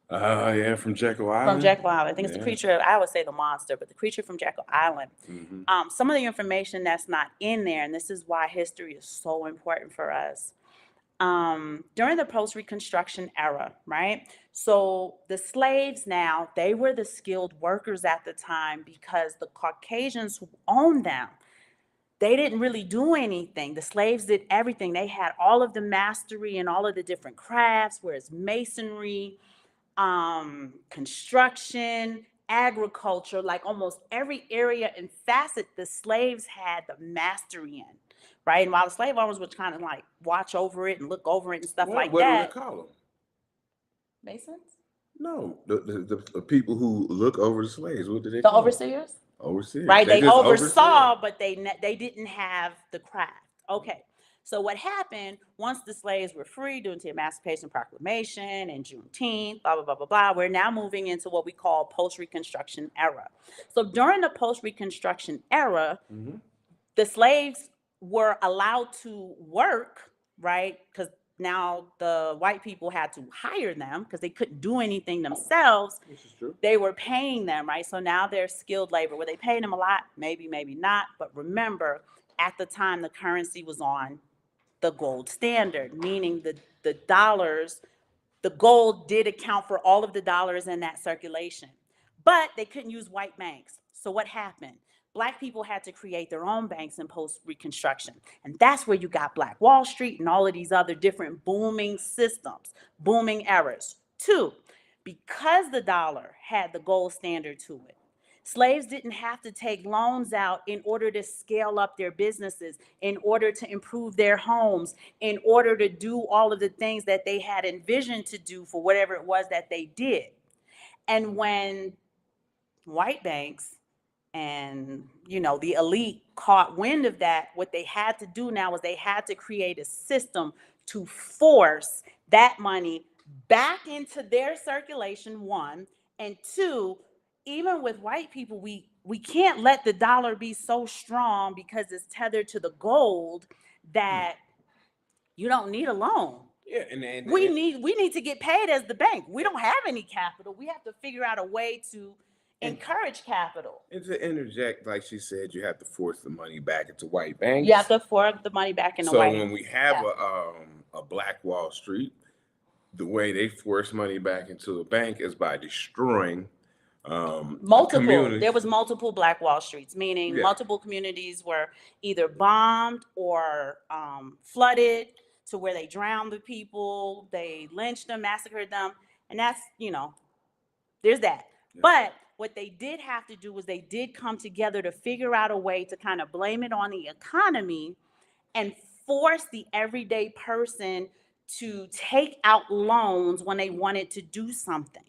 Yeah, from Jekyll Island. From Jekyll Island. I think it's the Yeah. creature, I would say the monster, but the creature from Jekyll Island. Mm-hmm. Some of the information that's not in there, and this is why history is so important for us. During the post-Reconstruction era, right? So the slaves now, they were the skilled workers at the time because the Caucasians who owned them, they didn't really do anything. The slaves did everything. They had all of the mastery and all of the different crafts, whereas masonry, construction, agriculture, like almost every area and facet the slaves had the mastery in, right? And while the slave owners would kind of like watch over it and look over it and stuff like What do they that. call them? Masons? No, the people who look over the slaves. What do they The call them? overseers? Overseers. Right? They just oversaw, but they didn't have the craft. Okay. So what happened once the slaves were free due to the Emancipation Proclamation and Juneteenth, blah, blah, blah, blah, blah, we're now moving into what we call post-Reconstruction era. So during the post-Reconstruction era, Mm-hmm. the slaves were allowed to work, right? Because now the white people had to hire them because they couldn't do anything themselves. This is true. They were paying them, right? So now they're skilled labor. Were they paying them a lot? Maybe, maybe not. But remember, at the time, the currency was on the gold standard, meaning the dollars, the gold did account for all of the dollars in that circulation. But they couldn't use white banks. So what happened? Black people had to create their own banks in post-Reconstruction. And that's where you got Black Wall Street and all of these other different booming systems, booming eras. Two, because the dollar had the gold standard to it, slaves didn't have to take loans out in order to scale up their businesses, in order to improve their homes, in order to do all of the things that they had envisioned to do for whatever it was that they did. And when white banks and the elite caught wind of that, what they had to do now was they had to create a system to force that money back into their circulation, one, and two, even with white people, we can't let the dollar be so strong because it's tethered to the gold that you don't need a loan. Yeah, We need to get paid as the bank. We don't have any capital. We have to figure out a way to encourage capital. And to interject, like she said, you have to force the money back into white banks. You have to force the money back into white. So when we have a Black Wall Street, the way they force money back into a bank is by destroying multiple. There was multiple Black Wall Streets, meaning multiple communities were either bombed or flooded to where they drowned the people, they lynched them, massacred them, and that's there's that. Yeah. But what they did have to do was they did come together to figure out a way to kind of blame it on the economy and force the everyday person to take out loans when they wanted to do something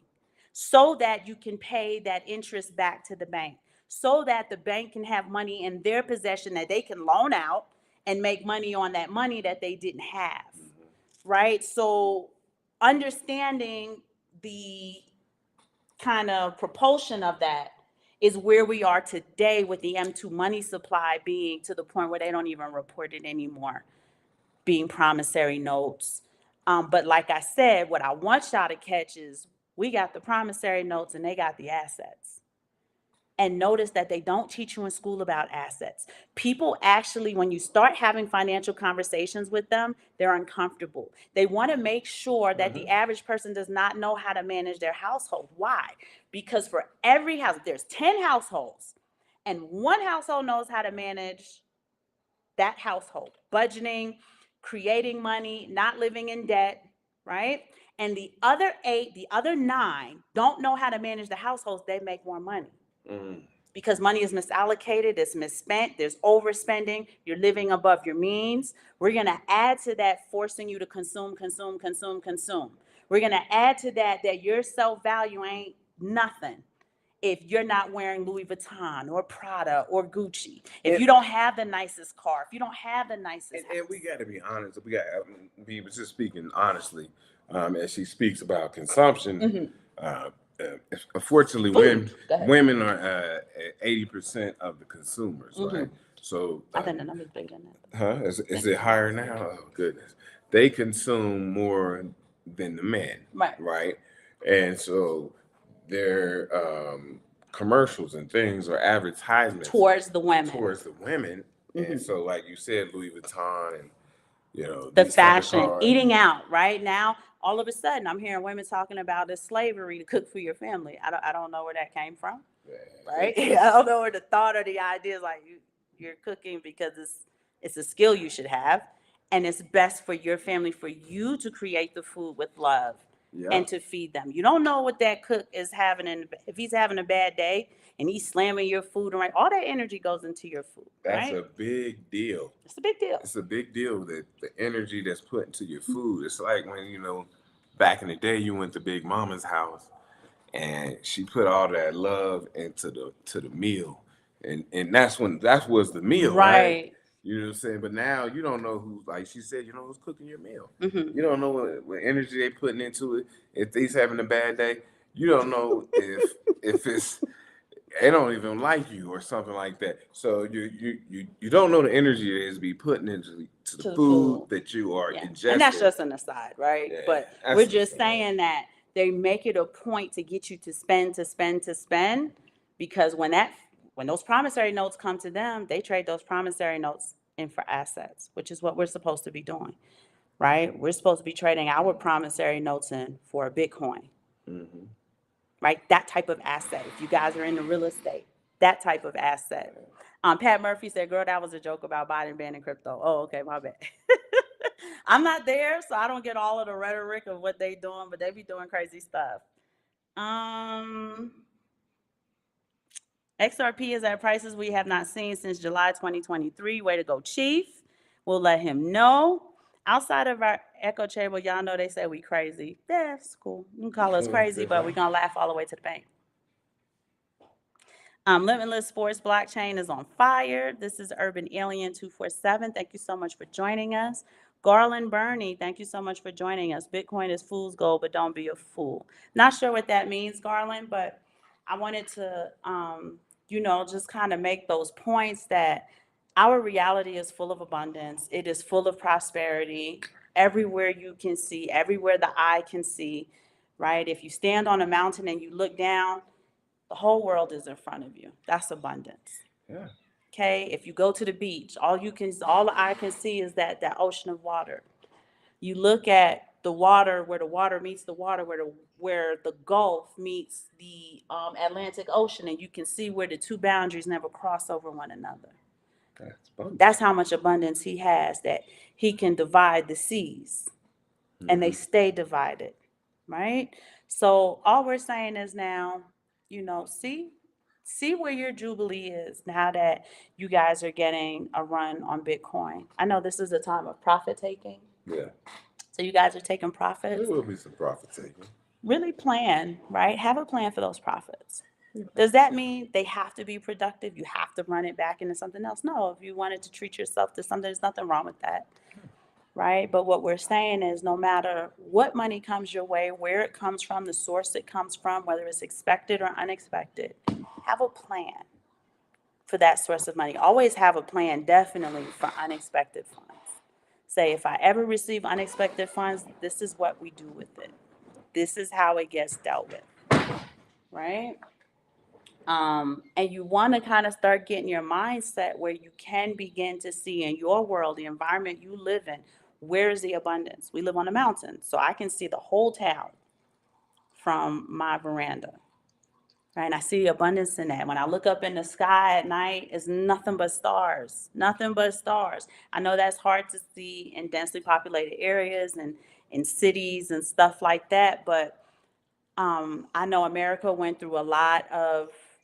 so that you can pay that interest back to the bank, so that the bank can have money in their possession that they can loan out and make money on that money that they didn't have, right? So understanding the kind of propulsion of that is where we are today with the M2 money supply being to the point where they don't even report it anymore, being promissory notes. But like I said, what I want y'all to catch is we got the promissory notes and they got the assets. And notice that they don't teach you in school about assets. People actually, when you start having financial conversations with them, they're uncomfortable. They want to make sure that the average person does not know how to manage their household. Why? Because for every house, there's 10 households, and one household knows how to manage that household, budgeting, creating money, not living in debt, right? And the other 8, the other 9 don't know how to manage the households. They make more money. Because money is misallocated, it's misspent, there's overspending, you're living above your means. We're going to add to that, forcing you to consume. We're going to add to that your self-value ain't nothing if you're not wearing Louis Vuitton or Prada or Gucci, if you don't have the nicest car, if you don't have the nicest house. And we got to be honest, we got to be just speaking honestly, as she speaks about consumption. Unfortunately, women are 80% of the consumers, right? So I think the number's bigger than that. Huh? Is it higher now? Oh goodness, they consume more than the men, right? And so their commercials and things are advertisements towards the women. towards the women. And so, like you said, Louis Vuitton and The these type of fashion, cars. eating out. Right now, all of a sudden, I'm hearing women talking about it's slavery to cook for your family. I don't know where that came from. Right? I don't know where the thought or the idea is like you're cooking because it's a skill you should have, and it's best for your family for you to create the food with love and to feed them. You don't know what that cook is having, if he's having a bad day and he's slamming your food around, all that energy goes into your food. That's right? a big deal. It's a big deal. It's a big deal that the energy that's put into your food. It's like when back in the day, you went to Big Mama's house and she put all that love into the meal, and that was the meal, right? You know what I'm saying? But now you don't know who, like she said, who's cooking your meal. You don't know what energy they putting into it. If he's having a bad day, you don't know if it's they don't even like you or something like that. So you don't know the energy that is be putting into the food that you are ingesting. And that's just an aside, right? Yeah, but we're just saying that they make it a point to get you to spend, because when those promissory notes come to them, they trade those promissory notes in for assets, which is what we're supposed to be doing, right? We're supposed to be trading our promissory notes in for a Bitcoin. Right? That type of asset. If you guys are into real estate, that type of asset. Pat Murphy said, girl, that was a joke about Biden banning crypto. Oh, okay, my bad. I'm not there, so I don't get all of the rhetoric of what they doing, but they be doing crazy stuff. XRP is at prices we have not seen since July 2023. Way to go, Chief. We'll let him know. Outside of our echo chamber, y'all know they say we crazy. Yeah, it's cool. You can call us crazy, but we're going to laugh all the way to the bank. Limitless Sports Blockchain is on fire. This is Urban Alien 247. Thank you so much for joining us. Garland Burney, thank you so much for joining us. Bitcoin is fool's gold, but don't be a fool. Not sure what that means, Garland, but I wanted to, just kind of make those points that our reality is full of abundance. It is full of prosperity. Everywhere you can see, everywhere the eye can see, right? If you stand on a mountain and you look down, the whole world is in front of you. That's abundance. Yeah. Okay. If you go to the beach, all the eye can see is that ocean of water. You look at the water, where the water meets the water, where the Gulf meets the Atlantic Ocean, and you can see where the two boundaries never cross over one another. That's how much abundance he has, that he can divide the seas, and they stay divided, right? So all we're saying is now, see where your Jubilee is now that you guys are getting a run on Bitcoin. I know this is a time of profit taking. Yeah. So you guys are taking profits. There will be some profit taking. Really plan, right? Have a plan for those profits. Does that mean they have to be productive? You have to run it back into something else? No, if you wanted to treat yourself to something, there's nothing wrong with that. Right? But what we're saying is no matter what money comes your way, where it comes from, the source it comes from, whether it's expected or unexpected, have a plan for that source of money. Always have a plan, definitely, for unexpected funds. Say, if I ever receive unexpected funds, this is what we do with it. This is how it gets dealt with, right? And you want to kind of start getting your mindset where you can begin to see in your world, the environment you live in, where is the abundance? We live on a mountain, so I can see the whole town from my veranda, right? And I see abundance in that. When I look up in the sky at night, it's nothing but stars, nothing but stars. I know that's hard to see in densely populated areas and in cities and stuff like that, but I know America went through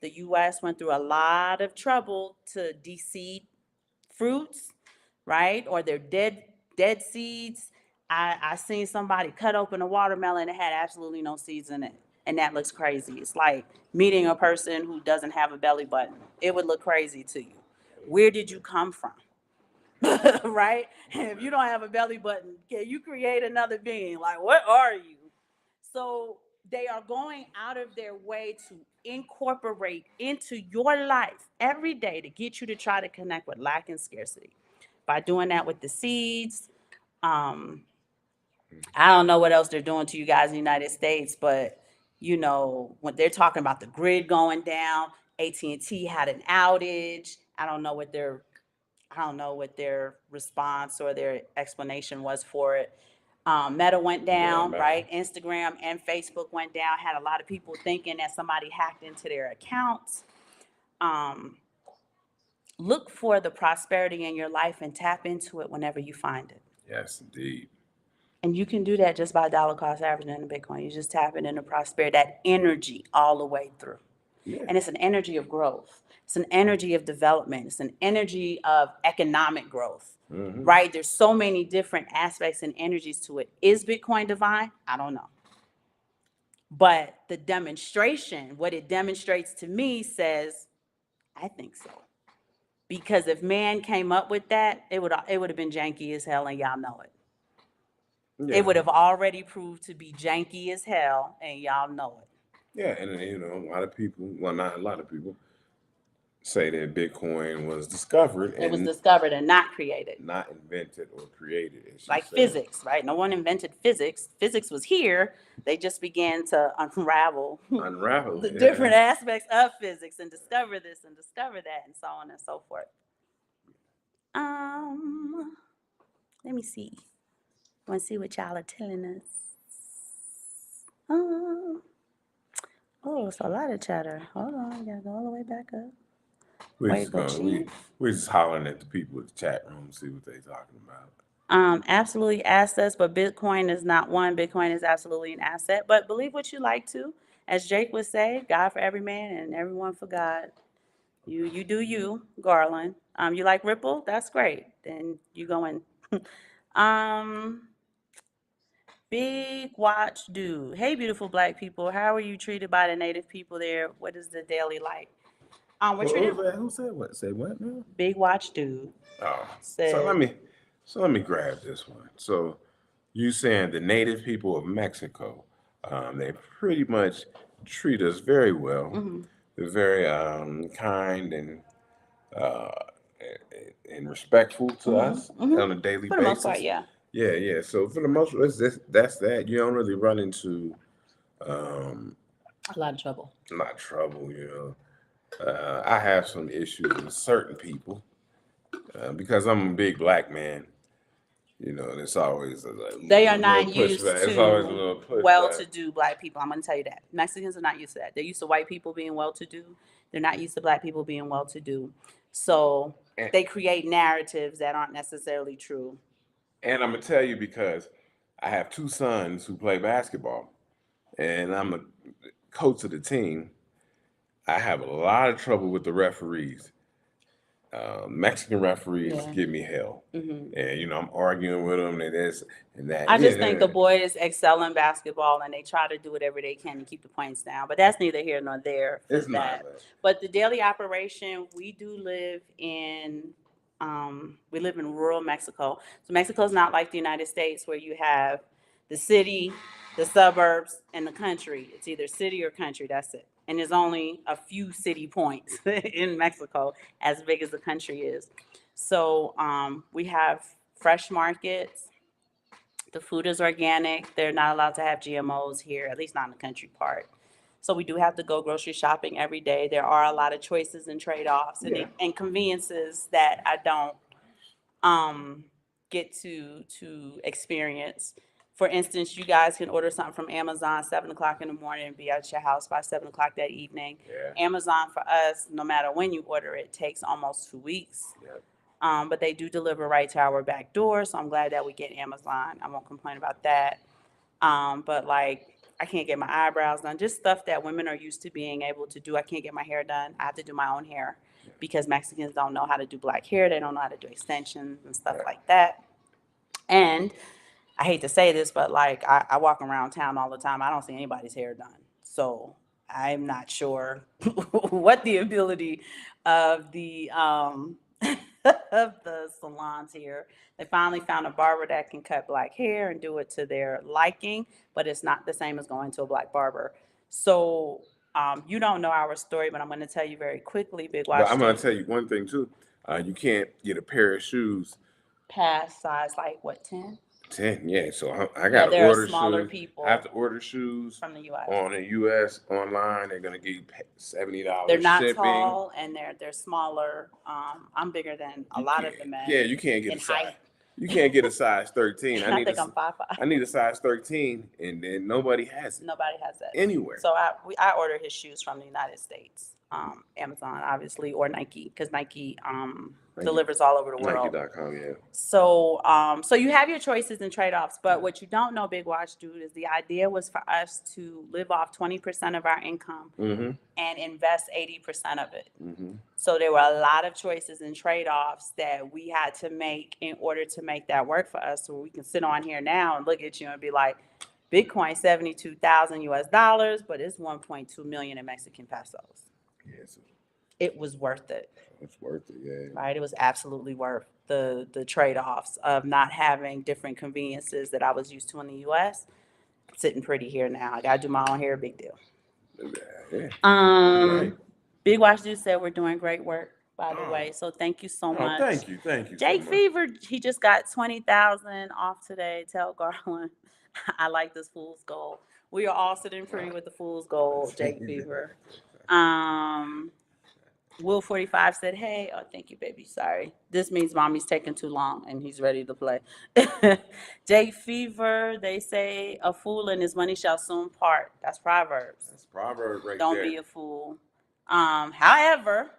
the U.S. went through a lot of trouble to de-seed fruits, right? Or they're dead seeds. I seen somebody cut open a watermelon and it had absolutely no seeds in it. And that looks crazy. It's like meeting a person who doesn't have a belly button. It would look crazy to you. Where did you come from? Right? If you don't have a belly button, can you create another being? Like, what are you? So they are going out of their way to incorporate into your life every day to get you to try to connect with lack and scarcity. By doing that with the seeds, I don't know what else they're doing to you guys in the United States, but You know, when they're talking about the grid going down, AT&T had an outage. I don't know what their response or their explanation was for it. Meta went Yeah, down, man. right? Instagram and Facebook went down. Had a lot of people thinking that somebody hacked into their accounts. Um, look for the prosperity in your life and tap into it whenever you find it. Yes, indeed. And you can do that just by dollar cost averaging in the Bitcoin. You just tap into prosperity, that energy all the way through. Yeah. And it's an energy of growth. It's an energy of development. It's an energy of economic growth, right? There's so many different aspects and energies to it. Is Bitcoin divine? I don't know. But the demonstration, what it demonstrates to me says, I think so. Because if man came up with that, it would have been janky as hell, and y'all know it. Yeah. It would have already proved to be janky as hell, and y'all know it. Yeah, and a lot of people, well, not a lot of people, say that Bitcoin was discovered It was and discovered and not created. not invented or created, as she Like said. physics, right? No one invented physics. Physics was here. They just began to unravel Unravel the it. different aspects of physics and discover this and discover that and so on and so forth. Let me see. Want to see what y'all are telling us? Oh, it's a lot of chatter. Hold on, I gotta go all the way back up. We're just hollering at the people in the chat room, see what they're talking about. Absolutely assets, but Bitcoin is not one. Bitcoin is absolutely an asset, but believe what you like to. As Jake would say, God for every man and everyone for God. You do you, Garland. You like Ripple? That's great. Then you go in. Big Watch Dude. Hey, beautiful black people. How are you treated by the native people there? What is the daily like? We're treated. Who said what? Say what now? Big Watch Dude. Oh, Said, so let me grab this one. So you saying the native people of Mexico, they pretty much treat us very well. They're very kind uh, and respectful to us on a daily for the basis. most part, yeah. Yeah. So for the most part, that's that. You don't really run into um, A lot of trouble. not trouble. I have some issues with certain people because I'm a big black man. It's always They are little not used pushback. It's always a to little pushback. well-to-do black people. I'm going to tell you that. Mexicans are not used to that. They're used to white people being well-to-do. They're not used to black people being well-to-do. So they create narratives that aren't necessarily true. And I'm going to tell you because I have two sons who play basketball, and I'm a coach of the team. I have a lot of trouble with the referees. Mexican referees give me hell, and I'm arguing with them and this and that. I just think the boys excel in basketball and they try to do whatever they can to keep the points down. But that's neither here nor there for It's that. not. But the daily operation, we do live in rural Mexico. So Mexico's not like the United States where you have the city, the suburbs, and the country. It's either city or country. That's it. And there's only a few city points in Mexico, as big as the country is. So we have fresh markets. The food is organic. They're not allowed to have GMOs here, at least not in the country part. So we do have to go grocery shopping every day. There are a lot of choices and trade-offs and conveniences that I don't get to experience. For instance, you guys can order something from Amazon 7 o'clock in the morning and be at your house by 7 o'clock that evening. Yeah. Amazon for us, no matter when you order it, takes almost 2 weeks. Yep. But they do deliver right to our back door, so I'm glad that we get Amazon. I won't complain about that. But like, I can't get my eyebrows done, just stuff that women are used to being able to do. I can't get my hair done. I have to do my own hair because Mexicans don't know how to do black hair. They don't know how to do extensions and stuff like that. And I hate to say this, but like, I walk around town all the time. I don't see anybody's hair done. So I'm not sure what the ability of the of the salons here. They finally found a barber that can cut black hair and do it to their liking, but it's not the same as going to a black barber. So you don't know our story, but I'm going to tell you very quickly, Big Watch. But I'm going to tell you one thing too. You can't get a pair of shoes past size like what, 10? 10, yeah. So I Yeah, got to there are order smaller shoes. people I have to order shoes from the U.S. on the U.S. online. They're gonna give you $70 They're not shipping. tall and they're smaller. I'm bigger than a You lot of can't, the men yeah, you can't get in a size. height. You can't get a size 13. I think I'm 5'5". I need a size 13, and then nobody has it Nobody has that. anywhere. So I order his shoes from the United States, Amazon obviously, or Nike, because Nike delivers all over the world. Nike.com, yeah. So so you have your choices and trade-offs, but what you don't know, Big Watch Dude, is the idea was for us to live off 20% of our income Mm-hmm. and invest 80% of it. Mm-hmm. So there were a lot of choices and trade-offs that we had to make in order to make that work for us. So we can sit on here now and look at you and be like, Bitcoin 72,000 US dollars, but it's 1.2 million in Mexican pesos. Yes, It was worth it, it's worth it, yeah. right? It was absolutely worth the trade-offs of not having different conveniences that I was used to in the US. Sitting pretty here now. I gotta do my own hair, big deal. Yeah. Right. Big Watch Dude said we're doing great work, by the way. So thank you so much. Thank you. Jake so much. Fever, he just got 20,000 off today. Tell Garland, I like this fool's gold. We are all sitting pretty with the fool's gold, Jake Fever. Will 45 said, hey, oh, thank you, baby. Sorry. This means mommy's taking too long and he's ready to play. Jake Fever, they say, a fool and his money shall soon part. That's Proverbs. That's Proverbs right Don't there. be a fool. However,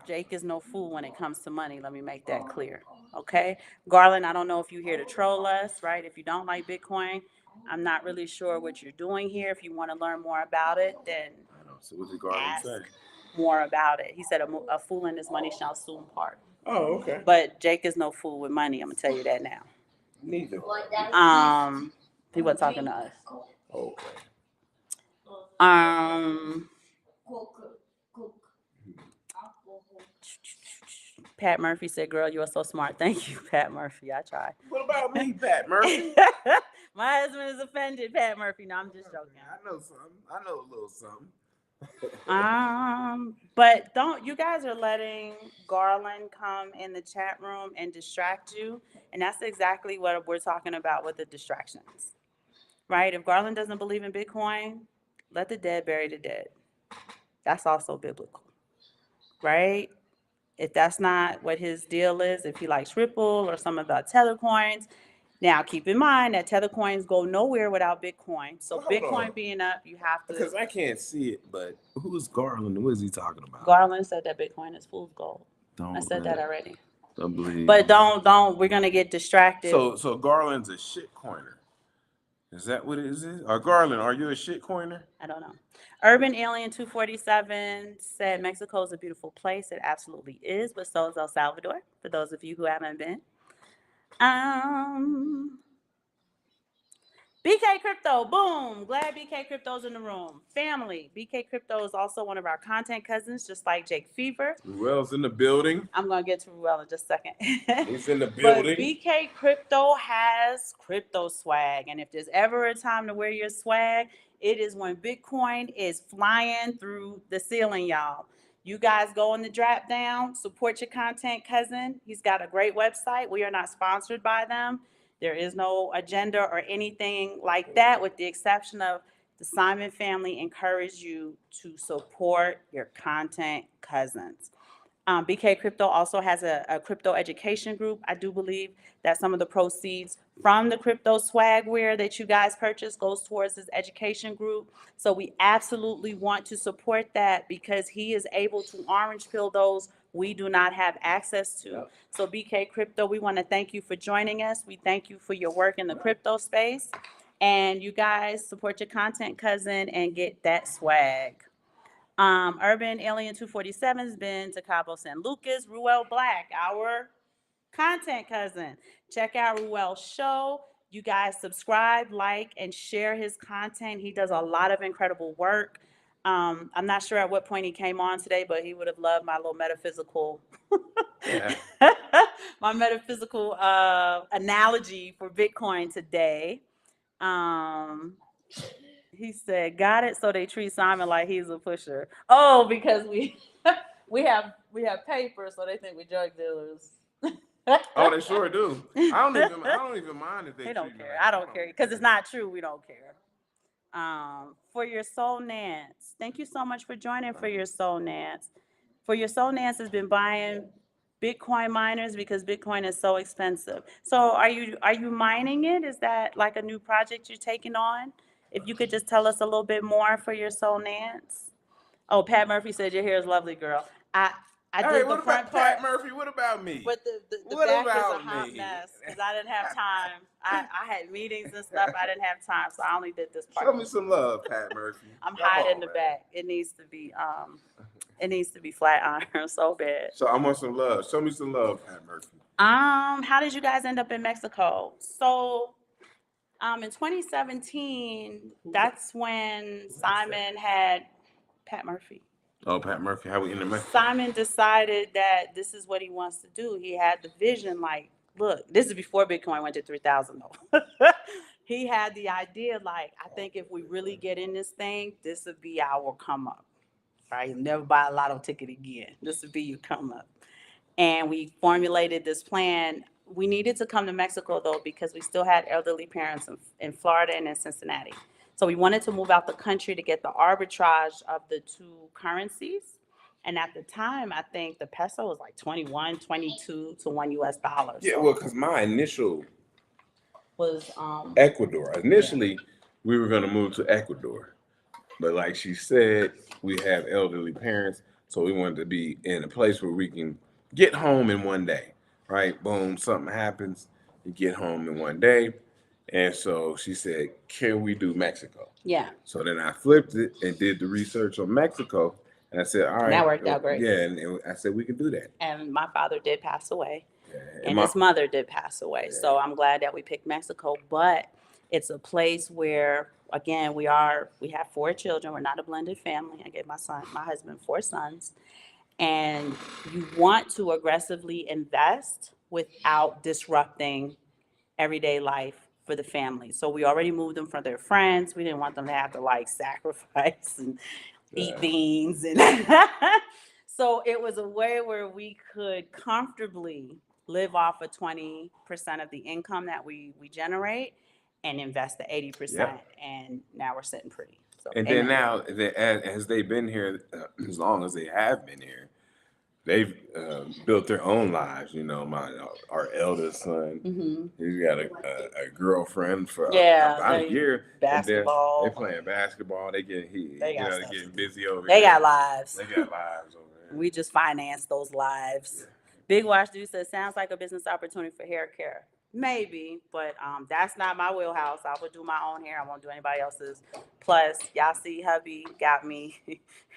Jake is no fool when it comes to money. Let me make that clear. Okay? Garland, I don't know if you're here to troll us, right? If you don't like Bitcoin, I'm not really sure what you're doing here. If you want to learn more about it, then So what did Garland ask say? more about it. He said a fool and his money shall soon part. Oh, okay. But Jake is no fool with money. I'm going to tell you that now. Neither. He wasn't talking to us. Okay. Pat Murphy said, girl, you are so smart. Thank you, Pat Murphy. I try. What about me, Pat Murphy? My husband is offended, Pat Murphy. No, I'm just joking. I know something. I know a little something. But you guys are letting Garland come in the chat room and distract you. And that's exactly what we're talking about with the distractions, right? If Garland doesn't believe in Bitcoin, let the dead bury the dead. That's also biblical, right? If that's not what his deal is, if he likes Ripple or some of the Tether coins, now keep in mind that Tether coins go nowhere without Bitcoin. So Bitcoin being up, you have to. Because I can't see it, but who's Garland? What is he talking about? Garland said that Bitcoin is fool's gold. I said that already. Don't believe. But don't. We're gonna get distracted. So Garland's a shit coiner. Is that what it is? Or Garland, are you a shit coiner? I don't know. Urban Alien 247 said Mexico is a beautiful place. It absolutely is, but so is El Salvador, for those of you who haven't been. BK Crypto, boom. Glad BK Crypto's in the room. Family, BK Crypto is also one of our content cousins, just like Jake Fever. Ruel's in the building. I'm going to get to Ruel in just a second. He's in the building. But BK Crypto has crypto swag. And if there's ever a time to wear your swag, it is when Bitcoin is flying through the ceiling, y'all. You guys go in the drop down, support your content cousin. He's got a great website. We are not sponsored by them. There is no agenda or anything like that, with the exception of the Simon family encourage you to support your content cousins. BK Crypto also has a crypto education group. I do believe that some of the proceeds from the crypto swagware that you guys purchase goes towards his education group. So we absolutely want to support that because he is able to orange pill those we do not have access to. Yep. So BK Crypto, we want to thank you for joining us. We thank you for your work in the crypto space. And you guys support your content cousin and get that swag. Urban Alien 247 has been to Cabo San Lucas. Ruel Black, our content cousin. Check out Ruel's show. You guys subscribe, like, and share his content. He does a lot of incredible work. I'm not sure at what point he came on today, but he would have loved my little metaphysical, my metaphysical analogy for Bitcoin today. He said, got it. So they treat Simon like he's a pusher. Oh, because we have paper, so they think we're drug dealers. Oh, they sure do. I don't even mind if they They treat don't me care. like I that. don't care because it's not true. We don't care. For your soul, Nance. Thank you so much for joining for your soul, Nance. For your soul, Nance has been buying Bitcoin miners because Bitcoin is so expensive. So are you mining it? Is that like a new project you're taking on? If you could just tell us a little bit more for your soul, Nance. Oh, Pat Murphy said your hair is lovely, girl. I Hey, did the what front about part. Pat Murphy? What about me? But the What back is a about hot me? mess because I didn't have time. I had meetings and stuff. I didn't have time, so I only did this part. Show me some love, Pat Murphy. I'm Come hot in on, the man. back. It needs to be flat iron so bad. So I want some love. Show me some love, Pat Murphy. How did you guys end up in Mexico? So, in 2017, that's when Simon had Pat Murphy. Oh, Pat Murphy, how we in the Mexico? Simon decided that this is what he wants to do. He had the vision, like, look, this is before Bitcoin went to 3,000 though. He had the idea, like, I think if we really get in this thing, this would be our come up. Right? You'll never buy a lotto ticket again. This would be your come up. And we formulated this plan. We needed to come to Mexico though because we still had elderly parents in Florida and in Cincinnati. So we wanted to move out the country to get the arbitrage of the two currencies. And at the time, I think the peso was like 21, 22 to $1. Yeah, So well, because my initial was Ecuador. Initially, we were going to move to Ecuador. But like she said, we have elderly parents. So we wanted to be in a place where we can get home in one day, right? Boom, something happens, you get home in one day. And so she said, can we do Mexico? yeah, So then I flipped it and did the research on Mexico. And I said, all right. that worked out great. Yeah, and I said, we can do that. And my father did pass away. Yeah. And his mother did pass away. Yeah. So I'm glad that we picked Mexico. But it's a place where, again, we have 4 children. We're not a blended family. I gave my husband 4 sons. And you want to aggressively invest without disrupting everyday life for the family. So we already moved them from their friends. We didn't want them to have to like sacrifice and eat beans and so it was a way where we could comfortably live off of 20% of the income that we generate and invest the 80%. Yep. And now we're sitting pretty. So, And then now, as they've been here, as long as they have been here, they've built their own lives. You know, our eldest son, he's got a girlfriend for about a year. Basketball. They playing basketball. They getting busy over They there. got lives. They got lives over there. We just finance those lives. Big Wash Dude says, sounds like a business opportunity for hair care. Maybe, but that's not my wheelhouse. I would do my own hair. I won't do anybody else's. Plus, y'all see hubby got me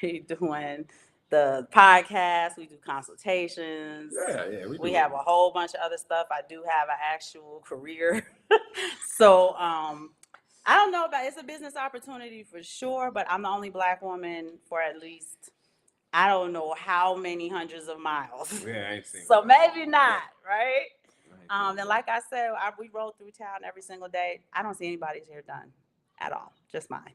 doing the podcast. We do consultations. Yeah. We have a whole bunch of other stuff. I do have an actual career. So I don't know about it's a business opportunity for sure, but I'm the only Black woman for at least I don't know how many hundreds of miles. Yeah, I ain't seen so maybe not, right? And like I said, we roll through town every single day. I don't see anybody's hair done at all, just mine.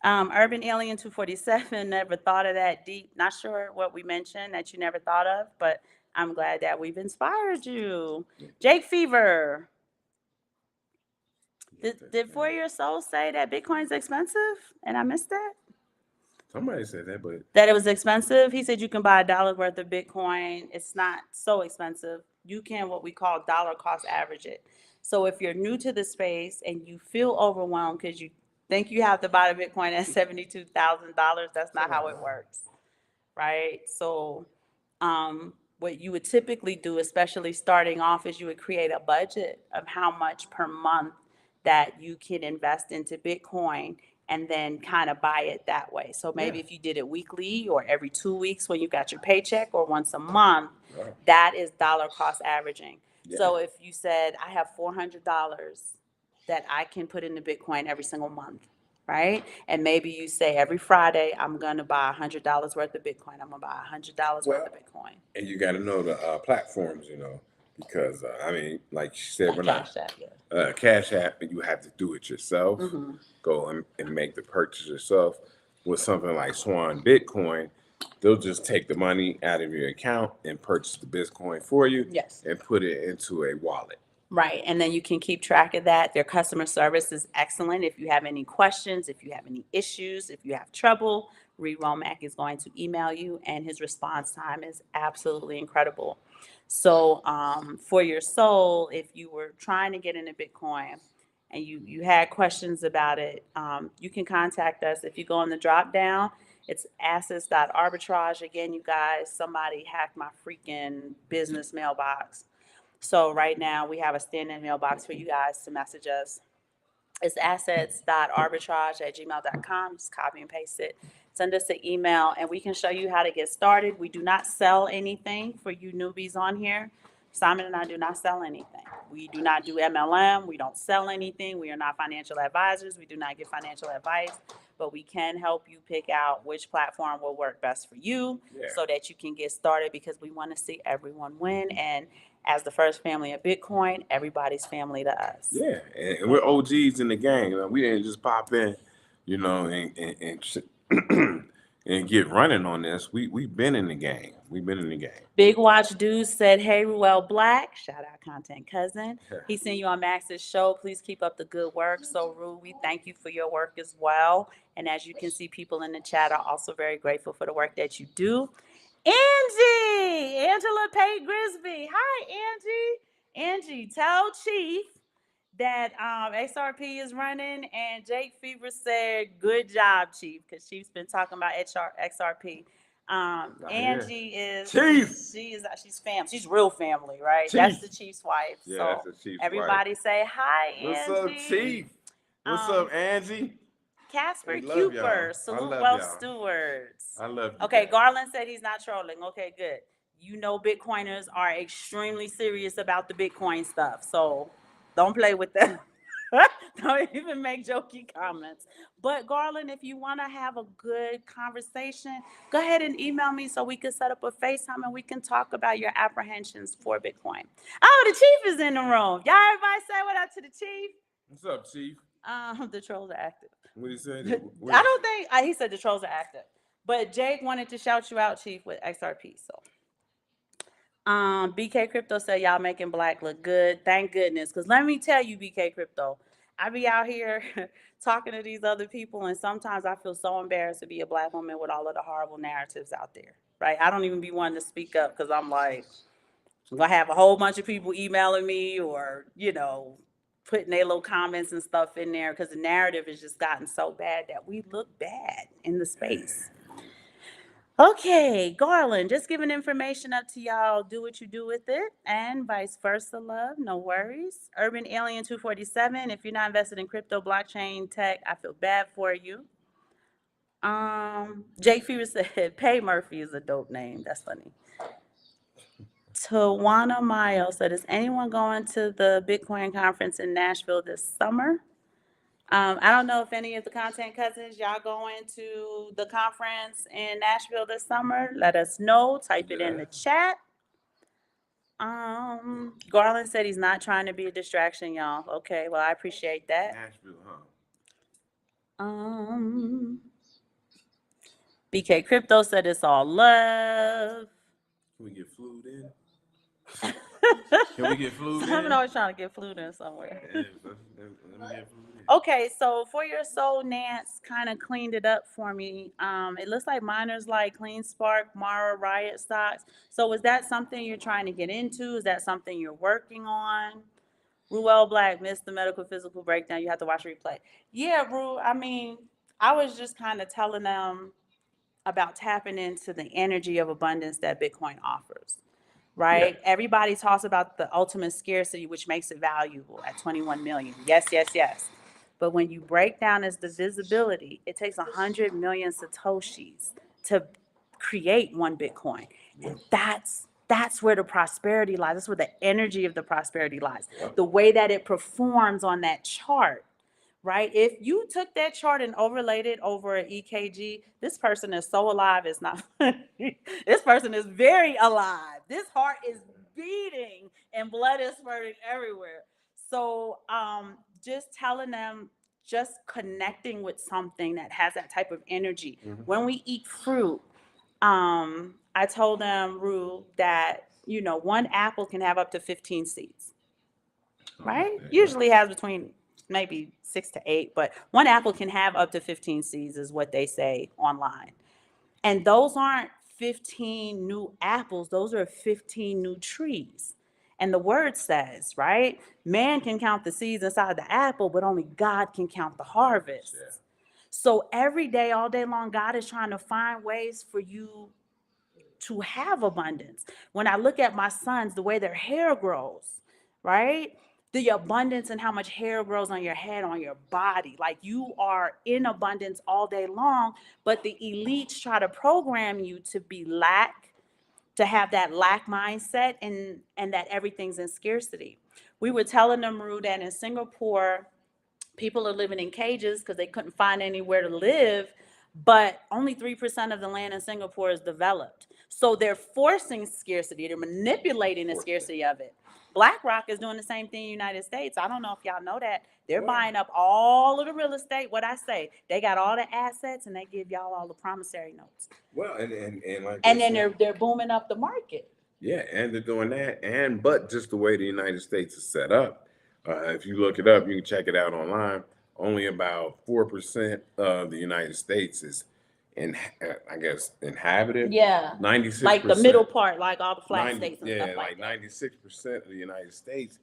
Urban Alien 247, never thought of that deep. Not sure what we mentioned that you never thought of, but I'm glad that we've inspired you. Jake Fever. Did For Your Soul say that Bitcoin's expensive? And I missed that? Somebody said that, but that it was expensive. He said you can buy $1 worth of Bitcoin. It's not so expensive. You can what we call dollar cost average it. So if you're new to the space and you feel overwhelmed because you think you have to buy the Bitcoin at $72,000, that's not how it works, right? So what you would typically do, especially starting off, is you would create a budget of how much per month that you can invest into Bitcoin and then kind of buy it that way. So maybe if you did it weekly or every 2 weeks when you got your paycheck or once a month, that is dollar cost averaging. So if you said, I have $400 that I can put into Bitcoin every single month, right? And maybe you say every Friday, I'm going to buy $100 worth of Bitcoin. I'm going to buy $100 worth of Bitcoin. And you got to know the platforms, because I mean, like she said, Like we're not Cash App, Cash App, and you have to do it yourself. Go and make the purchase yourself. With something like Swan Bitcoin, they'll just take the money out of your account and purchase the Bitcoin for you. Yes. And put it into a wallet. Right. And then you can keep track of that. Their customer service is excellent. If you have any questions, if you have any issues, if you have trouble, Reed Womack is going to email you, and his response time is absolutely incredible. So for your soul, if you were trying to get into Bitcoin and you had questions about it, you can contact us. If you go on the drop down, it's assets.arbitrage. Again, you guys, somebody hacked my freaking business mailbox. So right now we have a standing mailbox for you guys to message us. It's assets.arbitrage@gmail.com. Just copy and paste it. Send us an email and we can show you how to get started. We do not sell anything for you newbies on here. Simon and I do not sell anything. We do not do MLM. We don't sell anything. We are not financial advisors. We do not give financial advice, but we can help you pick out which platform will work best for you so that you can get started, because we want to see everyone win. And as the first family of Bitcoin, everybody's family to us. Yeah, and we're OGs in the game. We didn't just pop in, and and get running on this. We've been in the game. We've been in the game. Big Watch Dude said, "Hey, Ruel Black, shout out content cousin. He seen you on Max's show. Please keep up the good work." So, Ru, we thank you for your work as well. And as you can see, people in the chat are also very grateful for the work that you do. Angela Pay Grisby. Hi, Angie, tell Chief that XRP is running, and Jake Fever said, "Good job, Chief," because Chief's been talking about XRP. Angie is Chief. She's fam. She's real family, right? Chief. That's the Chief's wife. Yeah, so that's the Chief's everybody wife. say hi, What's Angie. up, Chief? What's up, Angie? Casper We love Cooper, y'all. Salute love Wealth y'all. Stewards. I love you. Okay, guys. Garland said he's not trolling. Okay, good. You know Bitcoiners are extremely serious about the Bitcoin stuff, so don't play with them. Don't even make jokey comments. But Garland, if you want to have a good conversation, go ahead and email me so we can set up a FaceTime and we can talk about your apprehensions for Bitcoin. Oh, the Chief is in the room. Y'all everybody say what up to the Chief. What's up, Chief? The trolls are active. What he said? I don't think he said the trolls are active, but Jake wanted to shout you out, Chief, with XRP. So, BK Crypto said y'all making Black look good. Thank goodness, because let me tell you, BK Crypto, I be out here talking to these other people, and sometimes I feel so embarrassed to be a Black woman with all of the horrible narratives out there. Right? I don't even be wanting to speak up because I'm like, I'm gonna have a whole bunch of people emailing me or putting their little comments and stuff in there, because the narrative has just gotten so bad that we look bad in the space. Okay, Garland, just giving information up to y'all. Do what you do with it, and vice versa, love. No worries. Urban Alien 247. If you're not invested in crypto, blockchain, tech, I feel bad for you. Jake Fever said, "Pay Murphy is a dope name." That's funny. Tawana Miles said, "Is anyone going to the Bitcoin conference in Nashville this summer?" I don't know if any of the content cousins, y'all going to the conference in Nashville this summer. Let us know. Type it in the chat. Garland said he's not trying to be a distraction, y'all. Okay, well, I appreciate that. Nashville, huh? BK Crypto said it's all love. Can we get flued in? Can we get flued in? I'm always trying to get flued in somewhere. Yeah, let me get flued in. Okay, so for your soul, Nance kind of cleaned it up for me. It looks like miners like Clean Spark, Mara, Riot stocks. So is that something you're trying to get into? Is that something you're working on? Ruel Black missed the medical physical breakdown. You have to watch replay. Yeah, Ru, I mean, I was just kind of telling them about tapping into the energy of abundance that Bitcoin offers. Right? Yeah. Everybody talks about the ultimate scarcity, which makes it valuable at 21 million. Yes, yes, yes. But when you break down as the visibility, it takes 100 million Satoshis to create one Bitcoin. And that's where the prosperity lies. That's where the energy of the prosperity lies. The way that it performs on that chart. Right? If you took that chart and overlaid it over an EKG, this person is so alive, it's not this person is very alive. This heart is beating and blood is spurting everywhere. So just telling them, just connecting with something that has that type of energy. Mm-hmm. When we eat fruit, I told them, Rue, that, one apple can have up to 15 seeds, right? Yeah. Usually has between maybe 6 to 8, but one apple can have up to 15 seeds is what they say online. And those aren't 15 new apples, those are 15 new trees. And the word says, right? Man can count the seeds inside the apple, but only God can count the harvest. Yeah. So every day, all day long, God is trying to find ways for you to have abundance. When I look at my sons, the way their hair grows, right? The abundance and how much hair grows on your head, on your body. Like, you are in abundance all day long, but the elites try to program you to be lack, to have that lack mindset, and that everything's in scarcity. We were telling them, Rue, that in Singapore, people are living in cages because they couldn't find anywhere to live, but only 3% of the land in Singapore is developed. So they're forcing scarcity, they're manipulating the scarcity of it. BlackRock is doing the same thing in the United States. I don't know if y'all know that. They're buying up all of the real estate. What I say, they got all the assets and they give y'all all the promissory notes. Well, and like and then they're booming up the market. Yeah, and they're doing that, but just the way the United States is set up, if you look it up, you can check it out online. Only about 4% of the United States is I guess inhabited. Yeah, 96%, like the middle part, like all the flat states and stuff like that. 96% of the United States,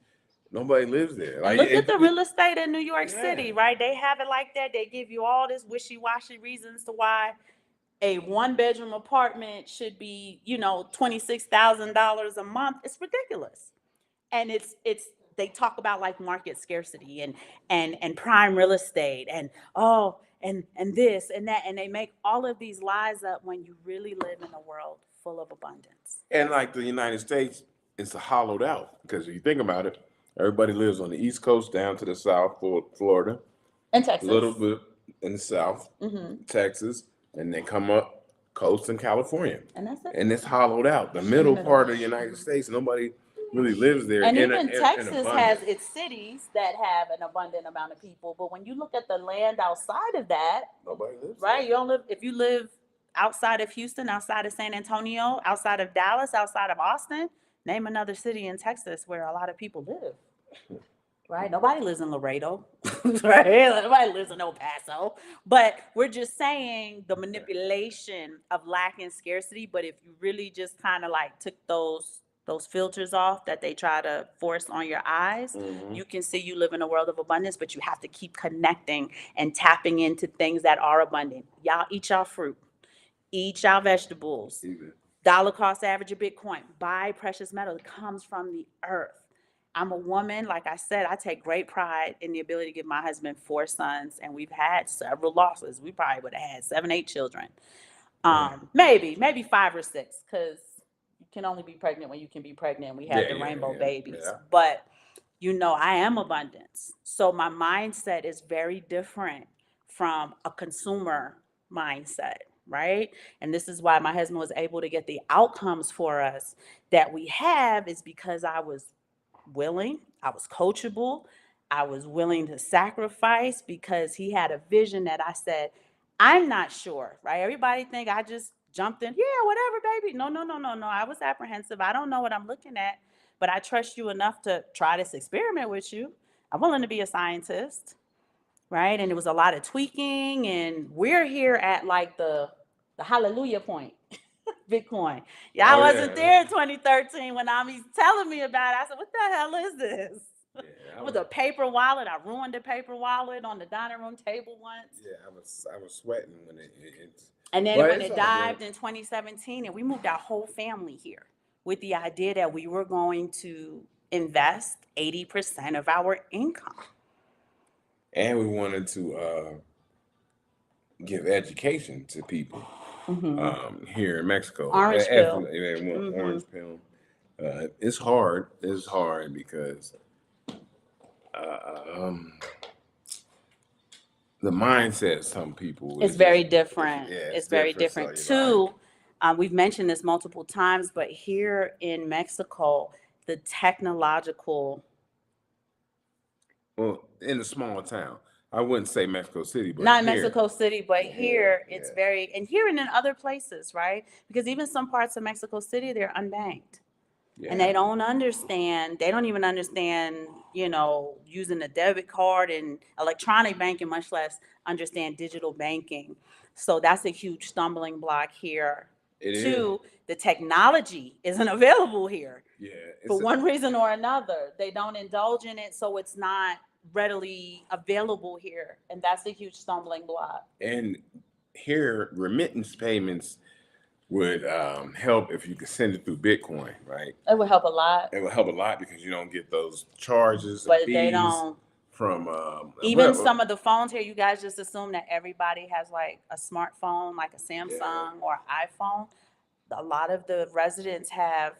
nobody lives there. And look at the real estate in New York City, right? They have it like that. They give you all this wishy-washy reasons to why a one-bedroom apartment should be, $26,000 a month. It's ridiculous. And it's they talk about like market scarcity and prime real estate and and this and that, and they make all of these lies up when you really live in a world full of abundance. And like the United States, it's hollowed out because if you think about it, everybody lives on the East Coast down to the South, Florida, And Texas. a little bit in the South, Texas, and then come up coast in California. And that's it. And it's hollowed out. The middle part of the United States, nobody really lives there. And even Texas has its cities that have an abundant amount of people. But when you look at the land outside of that, nobody lives right? there. You don't live, if you live outside of Houston, outside of San Antonio, outside of Dallas, outside of Austin, name another city in Texas where a lot of people live. Right? Nobody lives in Laredo, right? Nobody lives in El Paso. But we're just saying the manipulation of lack and scarcity. But if you really just kind of like took those filters off that they try to force on your eyes, you can see you live in a world of abundance, but you have to keep connecting and tapping into things that are abundant. Y'all eat y'all fruit, eat y'all vegetables, dollar cost average of Bitcoin, buy precious metal. It comes from the earth. I'm a woman, like I said, I take great pride in the ability to give my husband 4 sons, and we've had several losses. We probably would have had 7, 8 children. Maybe 5 or 6, because you can only be pregnant when you can be pregnant. We had the rainbow babies. Yeah. But, I am abundance. So my mindset is very different from a consumer mindset, right? And this is why my husband was able to get the outcomes for us that we have, is because I was willing, I was coachable, I was willing to sacrifice, because he had a vision that I said, I'm not sure, right? Everybody think I just jumped in, yeah, whatever, baby. No. I was apprehensive. I don't know what I'm looking at, but I trust you enough to try this experiment with you. I'm willing to be a scientist, right? And it was a lot of tweaking, and we're here at like the hallelujah point. Bitcoin. Yeah, I wasn't there in 2013 when Ami's telling me about it. I said, what the hell is this? Yeah, with a paper wallet. I ruined the paper wallet on the dining room table once. Yeah, I was sweating when it and then when it dived in 2017, and we moved our whole family here with the idea that we were going to invest 80% of our income. And we wanted to give education to people. Here in Mexico. Orange pill. Orange pill. It's hard. It's hard because the mindset of some people is very different. It's very different. Too, we've mentioned this multiple times, but here in Mexico, the technological. Well, in a small town. I wouldn't say Mexico City, but Not in here. Mexico City, but here Yeah, it's yeah. very, and here and in other places, right? Because even some parts of Mexico City, they're unbanked. And Yeah. they don't understand, they don't even understand, using a debit card and electronic banking, much less understand digital banking. So that's a huge stumbling block here. It is. Two, the technology isn't available here. Yeah. For one reason or another. They don't indulge in it, so it's not readily available here. And that's a huge stumbling block. And here, remittance payments would help if you could send it through Bitcoin, right? It would help a lot. It would help a lot because you don't get those charges and But fees they don't. from Even some of the phones here, you guys just assume that everybody has like a smartphone, like a Samsung or iPhone. A lot of the residents have,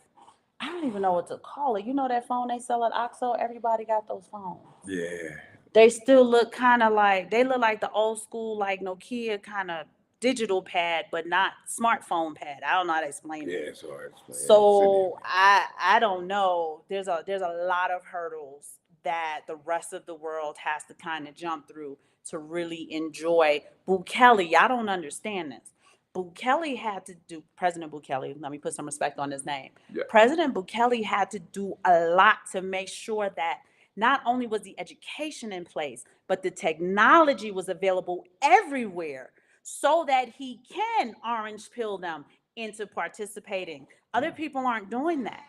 I don't even know what to call it. You know that phone they sell at OXXO? Everybody got those phones. Yeah. They still look kind of like, they look like the old school, like Nokia kind of digital pad, but not smartphone pad. I don't know how to explain it. Yeah, it's hard to explain. So I don't know. There's a lot of hurdles that the rest of the world has to kind of jump through to really enjoy. Bukele, y'all don't understand this. Bukele had to do, President Bukele, let me put some respect on his name. Yeah. President Bukele had to do a lot to make sure that not only was the education in place, but the technology was available everywhere so that he can orange pill them into participating. Other people aren't doing that.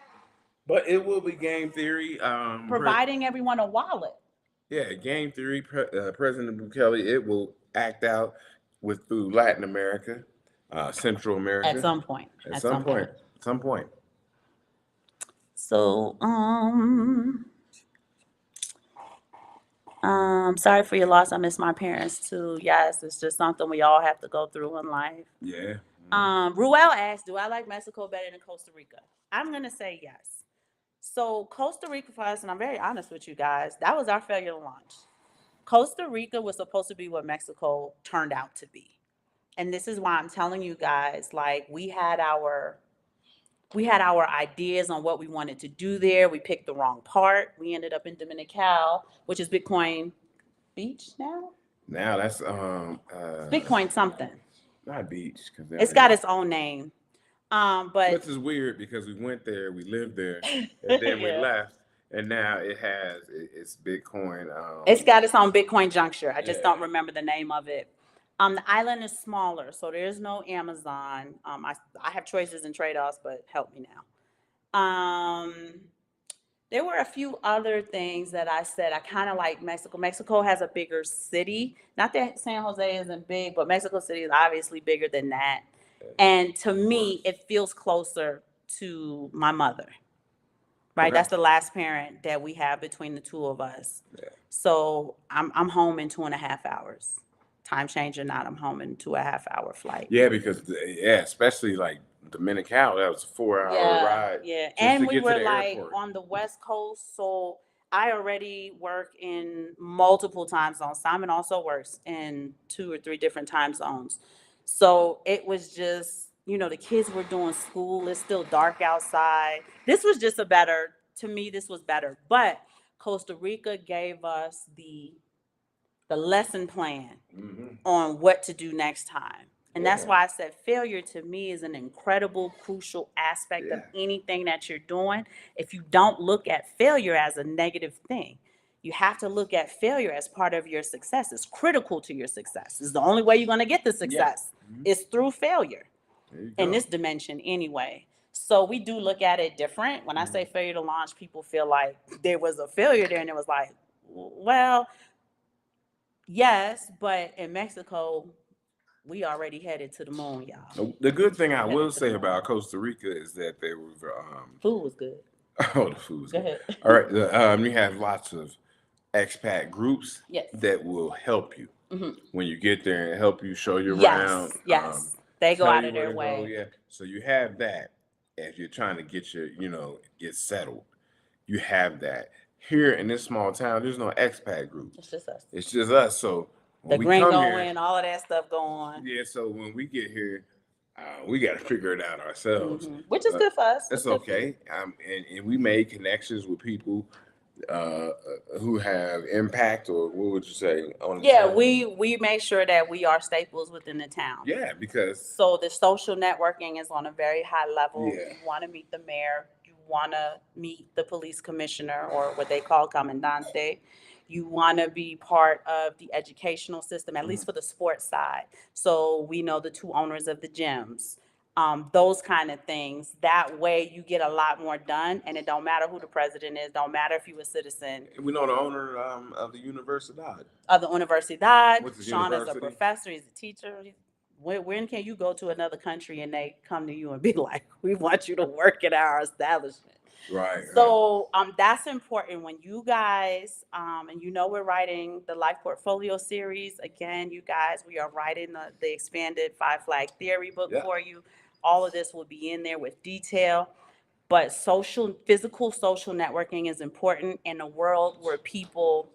But it will be game theory. Providing everyone a wallet. Yeah, game theory. President Bukele, it will act out through Latin America, Central America. At some point. At some point. At some point. So, sorry for your loss. I miss my parents too. Yes, it's just something we all have to go through in life. Yeah. Ruel asked, do I like Mexico better than Costa Rica? I'm going to say yes. So Costa Rica for us, and I'm very honest with you guys, that was our failure to launch. Costa Rica was supposed to be what Mexico turned out to be. And this is why I'm telling you guys, like we had our ideas on what we wanted to do there. We picked the wrong part. We ended up in Dominical, which is Bitcoin Beach now. Now that's Bitcoin something. Not beach, because It's got its own name. But this is weird because we went there, we lived there, and then we left, and now it's Bitcoin. It's got its own Bitcoin juncture. I just don't remember the name of it. The island is smaller, so there's no Amazon. I have choices and trade-offs, but help me now. There were a few other things that I said. I kind of like Mexico. Mexico has a bigger city. Not that San Jose isn't big, but Mexico City is obviously bigger than that. And to me, it feels closer to my mother. Right? Okay. That's the last parent that we have between the two of us. Yeah. So I'm home in 2.5 hours. Time change or not, I'm home in 2.5 hour flight. Yeah, because especially like Dominical, that was a 4-hour ride. Yeah, and we were like on the West Coast, so I already work in multiple time zones. Simon also works in 2 or 3 different time zones. So it was just, the kids were doing school. It's still dark outside. This was just to me, this was better. But Costa Rica gave us the lesson plan on what to do next time. And that's why I said failure to me is an incredible, crucial aspect of anything that you're doing. If you don't look at failure as a negative thing, you have to look at failure as part of your success. It's critical to your success. It's the only way you're going to get the success is through failure in this dimension anyway. So we do look at it different. When I say failure to launch, people feel like there was a failure there and it was like, well, yes, but in Mexico, we already headed to the moon, y'all. The good thing I will say about Costa Rica is that they were food was good. Oh, the food was Go good. ahead. All right, you have lots of expat groups that will help you when you get there and help you show you around. Yes, they go out of their way. Yeah, so you have that as you're trying to get get settled. You have that. Here in this small town, there's no expat group. It's just us. It's just us. So the gringo and all of that stuff go on. Yeah, so when we get here, we got to figure it out ourselves. Which is good for us. That's okay. And we made connections with people who have impact, or what would you say on the Yeah, town? we make sure that we are staples within the town. Yeah, because So the social networking is on a very high level. Yeah. You want to meet the mayor. You want to meet the police commissioner, or what they call comandante. You want to be part of the educational system, at least for the sports side. So we know the two owners of the gyms, those kind of things. That way you get a lot more done, and it don't matter who the president is, don't matter if you're a citizen we know the owner of the Universidad. of the Universidad. What's his Sean is a university? professor, he's a teacher. When can you go to another country and they come to you and be like, we want you to work at our establishment? Right. So that's important when you guys, and we're writing the Life Portfolio series. Again, you guys, we are writing the expanded Five Flag Theory book Yeah. for you. All of this will be in there with detail. But physical social networking is important in a world where people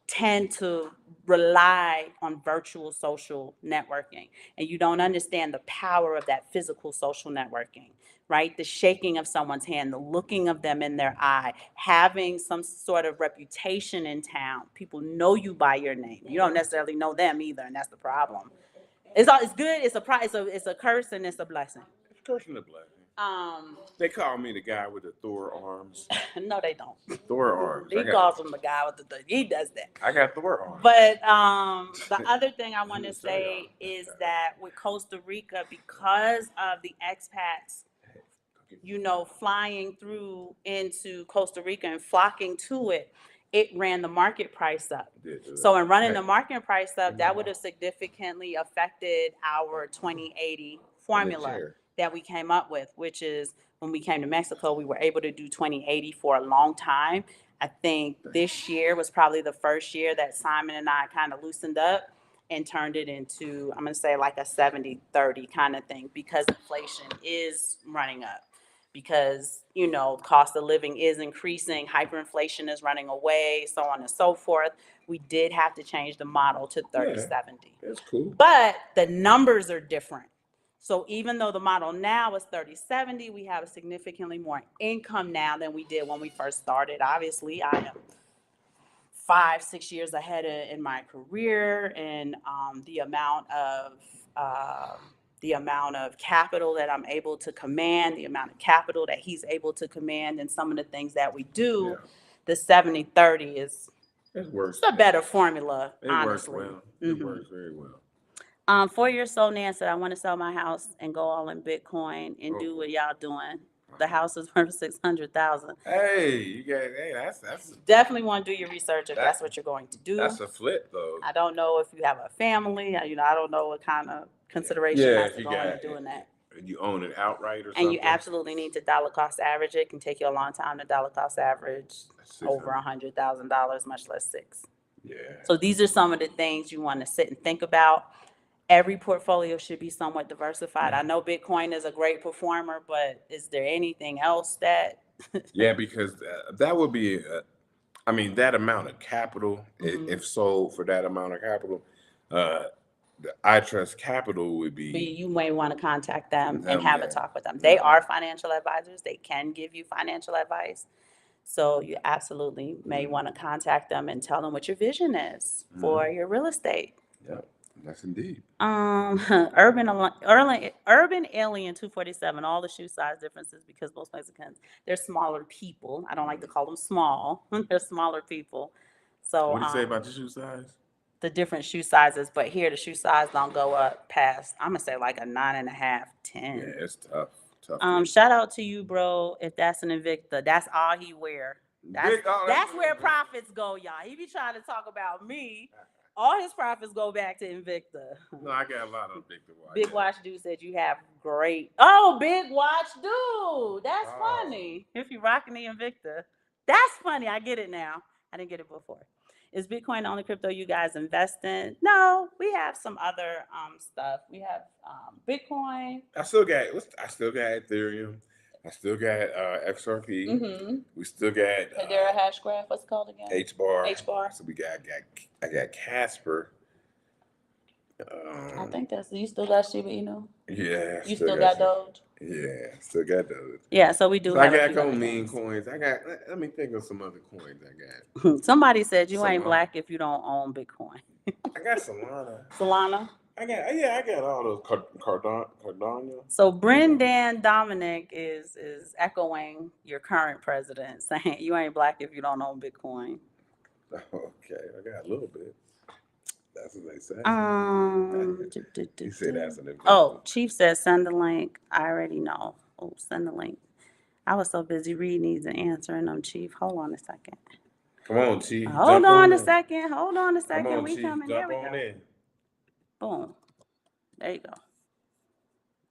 tend to rely on virtual social networking, and you don't understand the power of that physical social networking, right? The shaking of someone's hand, the looking of them in their eye, having some sort of reputation in town. People know you by your name. You don't necessarily know them either, and that's the problem. It's good. It's a curse and it's a blessing. It's cursing the blessing. They call me the guy with the Thor arms. No, they don't. Thor arms. He calls him the guy with he does that. I got Thor arms. But the other thing I want to say is that with Costa Rica, because of the expats, flying through into Costa Rica and flocking to it, it ran the market price up. So in running the market price up, that would have significantly affected our 2080 formula that we came up with, which is when we came to Mexico, we were able to do 2080 for a long time. I think this year was probably the first year that Simon and I kind of loosened up and turned it into, I'm going to say like a 70-30 kind of thing, because inflation is running up. Because, cost of living is increasing, hyperinflation is running away, so on and so forth. We did have to change the model to 30-70. That's cool. But the numbers are different. So even though the model now is 30-70, we have a significantly more income now than we did when we first started. Obviously, I am 5-6 years ahead in my career, and the amount of capital that I'm able to command, the amount of capital that he's able to command, and some of the things that we do. The 70-30 is it's a better formula, honestly. Works well. It works very well. 4 years sold Nancy. I want to sell my house and go all in Bitcoin and do what y'all doing. The house is worth $600,000. Hey, that's definitely want to do your research if that's what you're going to do. That's a flip, though. I don't know if you have a family. I don't know what kind of consideration has to go into doing that. You own it outright or something. And you absolutely need to dollar cost average it. It can take you a long time to dollar cost average over $100,000, much less six. Yeah. So these are some of the things you want to sit and think about. Every portfolio should be somewhat diversified. I know Bitcoin is a great performer, but is there anything else that? Yeah, because that would be, that amount of capital, if sold for that amount of capital, the I Trust Capital would be. You may want to contact them and have a talk with them. They are financial advisors. They can give you financial advice. So you absolutely may want to contact them and tell them what your vision is for your real estate. Yeah. Yes, indeed. Urban Alien 247, all the shoe size differences, because most Mexicans, they're smaller people. I don't like to call them small. They're smaller people. So what do you say about the shoe size? The different shoe sizes, but here the shoe size don't go up past, I'm gonna say like a 9.5, 10. Yeah, it's tough. Shout out to you, bro. If that's an Invicta, that's all he wear. That's where profits go, y'all. He be trying to talk about me. All his profits go back to Invicta. No, I got a lot of Invicta watches. Big Watch Dude said you have great. Oh, Big Watch Dude. That's funny. If you're rocking the Invicta. That's funny. I get it now. I didn't get it before. Is Bitcoin the only crypto you guys invest in? No, we have some other stuff. We have Bitcoin. I still got Ethereum. I still got XRP. We still got Hedera Hashgraph. What's it called again? H-bar. H-bar. So I got Casper. I I think that's, you still got Shiba Inu? Yeah. You still got Doge? Yeah, still got those. Yeah, so we do So I have a got few other meme things. coins. Let me think of some other coins I got. Somebody said you ain't Some, black if you don't own Bitcoin. I got Solana. Solana? I got all those Cardano. So Brendan Dominic is echoing your current president, saying you ain't black if you don't own Bitcoin. Okay, I got a little bit. That's what they say. You say that's an investment. Oh, Chief says send the link. I already know. Oh, send the link. I was so busy reading these and answering them, Chief. Hold on a second. Come on, Chief. Hold on a second. Hold on a second. Come on, We Chief. coming. There Jump we on go. in. Boom. There you go.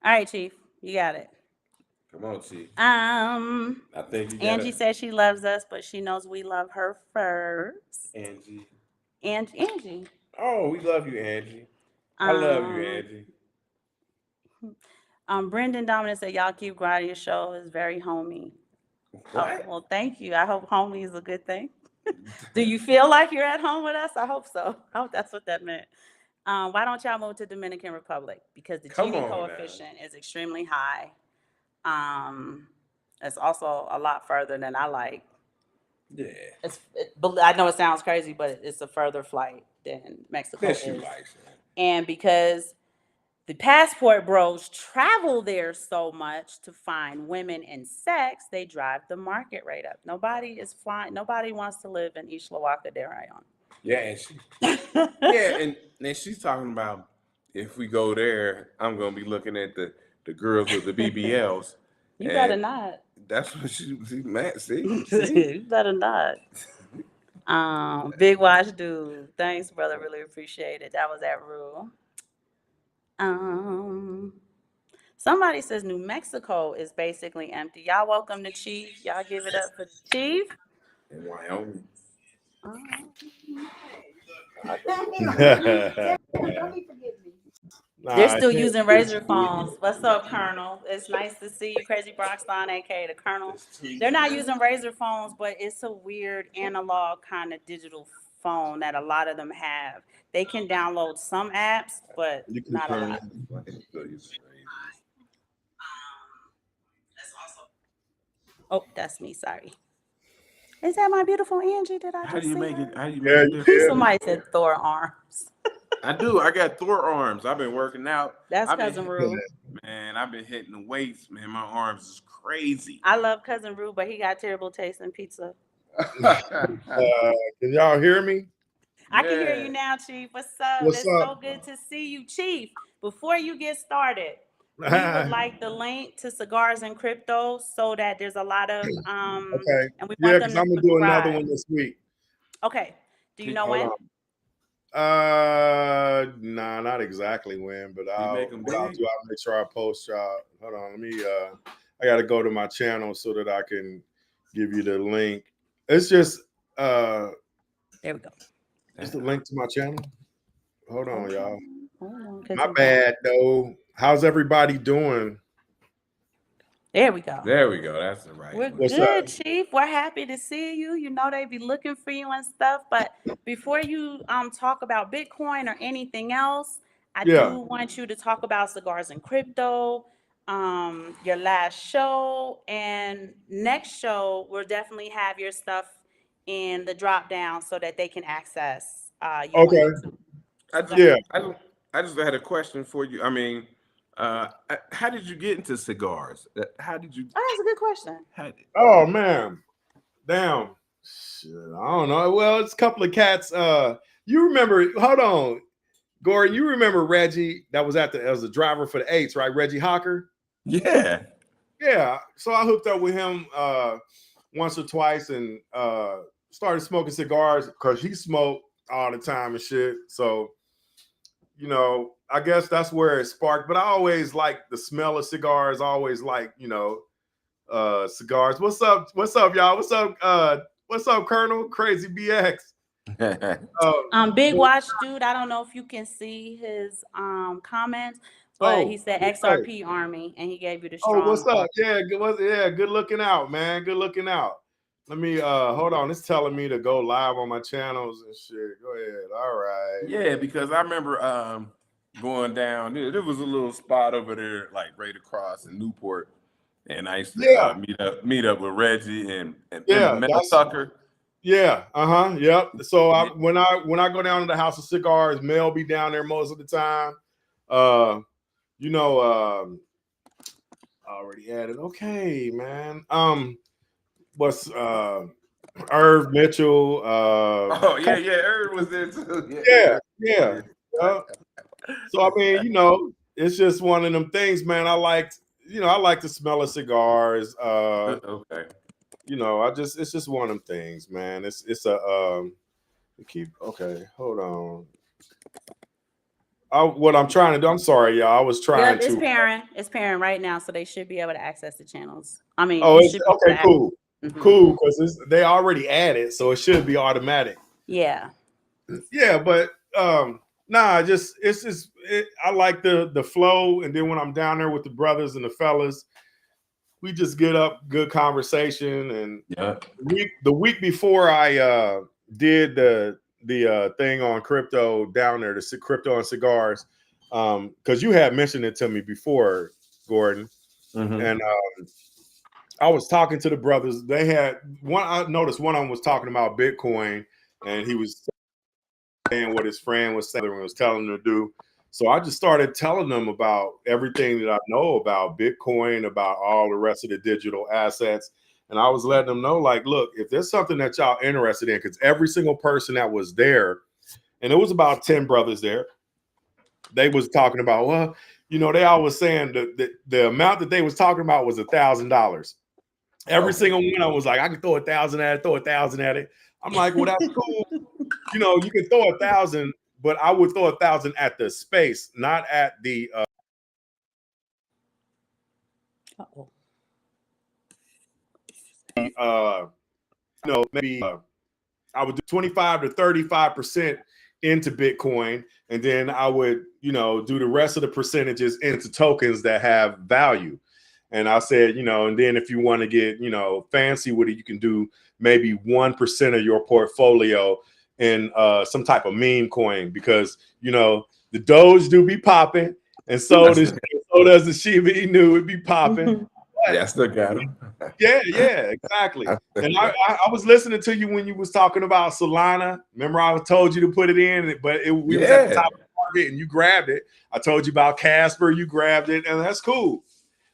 All right, Chief. You got it. Come on, Chief. I think you got Angie says she loves us, but she knows we love her first. Angie. Angie. Oh, we love you, Angie. I love you, Angie. Brendan Dominic said, y'all keep grinding your show. It's very homey. What? Oh, well, thank you. I hope homey is a good thing. Do you feel like you're at home with us? I hope so. I hope that's what that meant. Why don't y'all move to Dominican Republic? Because the Gini coefficient is extremely high. It's also a lot further than I like. Yeah. I know it sounds crazy, but it's a further flight than Mexico is. And because the passport bros travel there so much to find women and sex, they drive the market rate up. Nobody is flying. Nobody wants to live in Isla Huaca de Rayon. Yeah, and and she's talking about if we go there, I'm gonna be looking at the girls with the BBLs. You better not. That's what she meant. See? You better not. Big watch dude. Thanks, brother. Really appreciate it. That was that rule. Somebody says New Mexico is basically empty. Y'all welcome to Chief. Y'all give it up for Chief. In Wyoming. They're still using razor phones. What's up, Colonel? It's nice to see you, Crazy Broxton, aka the Colonel. They're not using razor phones, but it's a weird analog kind of digital phone that a lot of them have. They can download some apps, but not a lot. Oh, that's me. Sorry. Is that my beautiful Angie? Did I just How do you see make her? it? How do you make it different? Somebody said Thor arms. I do. I got Thor arms. I've been working out. That's Cousin Rue. Man, I've been hitting the weights. Man, my arms is crazy. I love Cousin Rue, but he got terrible taste in pizza. Can y'all hear me? I can hear you now, Chief. What's up? It's so good to see you, Chief. Before you get started, we would like the link to Cigars and Crypto so that there's a lot of okay. And we Yeah, want them because to I'm gonna do another subscribe. one this week. Okay. Do you know when? Nah, not exactly when, but I'll make sure I post y'all. Hold on, let me I gotta go to my channel so that I can give you the link. It's just there we go. It's the link to my channel. Hold on, y'all. My My bad though. How's everybody doing? There we go. There we go. That's the right. We're good, Chief. We're happy to see you. You know they be looking for you and stuff. But before you talk about Bitcoin or anything else, I do want you to talk about Cigars and Crypto, your last show, and next show we'll definitely have your stuff in the drop down so that they can access you on YouTube. I just had a question for you. I mean, how did you get into cigars? How did you? Oh, that's a good question. Oh man, damn. Shit, I don't know. Well, it's a couple of cats. You remember? Hold on, Gordon. You remember Reggie? That was as the driver for the Eights, right? Reggie Hawker. Yeah. Yeah. So I hooked up with him once or twice and started smoking cigars because he smoked all the time and shit. So, you know, I guess that's where it sparked. But I always like the smell of cigars. I always like, you know, cigars. What's up? What's up, y'all? What's up? What's up, Colonel? Crazy BX. Big Watch Dude. I don't know if you can see his comments, but he said XRP Army, and he gave you the strong. Oh, what's up? Yeah, good looking out, man. Good looking out. Let me hold on. It's telling me to go live on my channels and shit. Go ahead. All right. Yeah, because I remember going down. There was a little spot over there, like right across in Newport, and I used to Yeah. meet up with Reggie and Yeah, Mel that's Tucker. yeah, yep. So when I go down to the House of Cigars, Mel be down there most of the time. You know, I already added. Okay, man. What's Irv Mitchell? Oh yeah, Aaron was there too. Yeah. So I mean, you know, it's just one of them things, man. I like the smell of cigars. Okay. You know, it's just one of them things, man. It's a okay, hold on. What I'm trying to do, I'm sorry, y'all. I was trying Yep, to it's pairing right now, so they should be able to access the channels. I mean, oh, you it's should be able okay, to cool. Mhm. Cool, because they already added, so it should be automatic. Yeah. Yeah, but nah, I like the flow, and then when I'm down there with the brothers and the fellas, we just get up good conversation. And Yeah. the week before I did the thing on crypto down there, the crypto and cigars, because you had mentioned it to me before, Gordon, and I was talking to the brothers. They had one. I noticed one of them was talking about Bitcoin, and he was saying what his friend was saying and was telling him to do. So I just started telling them about everything that I know about Bitcoin, about all the rest of the digital assets. And I was letting them know, like, look, if there's something that y'all interested in, because every single person that was there, and it was about 10 brothers there, they was talking about, well, you know, they always saying the amount that they was talking about was $1,000. Every single one of them was like, I could throw 1,000 at it, throw 1,000 at it. I'm like, well, that's cool. You know, you can throw 1,000, but I would throw 1,000 at the space, not at the you know, maybe I would do 25 to 35% into Bitcoin, and then I would, you know, do the rest of the percentages into tokens that have value. And I said, you know, and then if you want to get, you know, fancy with it, you can do maybe 1% of your portfolio in some type of meme coin, because, you know, the Doge do be popping, and so does the Shiba Inu, it be popping. Yeah, I still got them. Yeah, exactly. And I was listening to you when you was talking about Solana. Remember, I told you to put it in, but we was at the top of the market and you grabbed it. I told you about Casper, you grabbed it, and that's cool.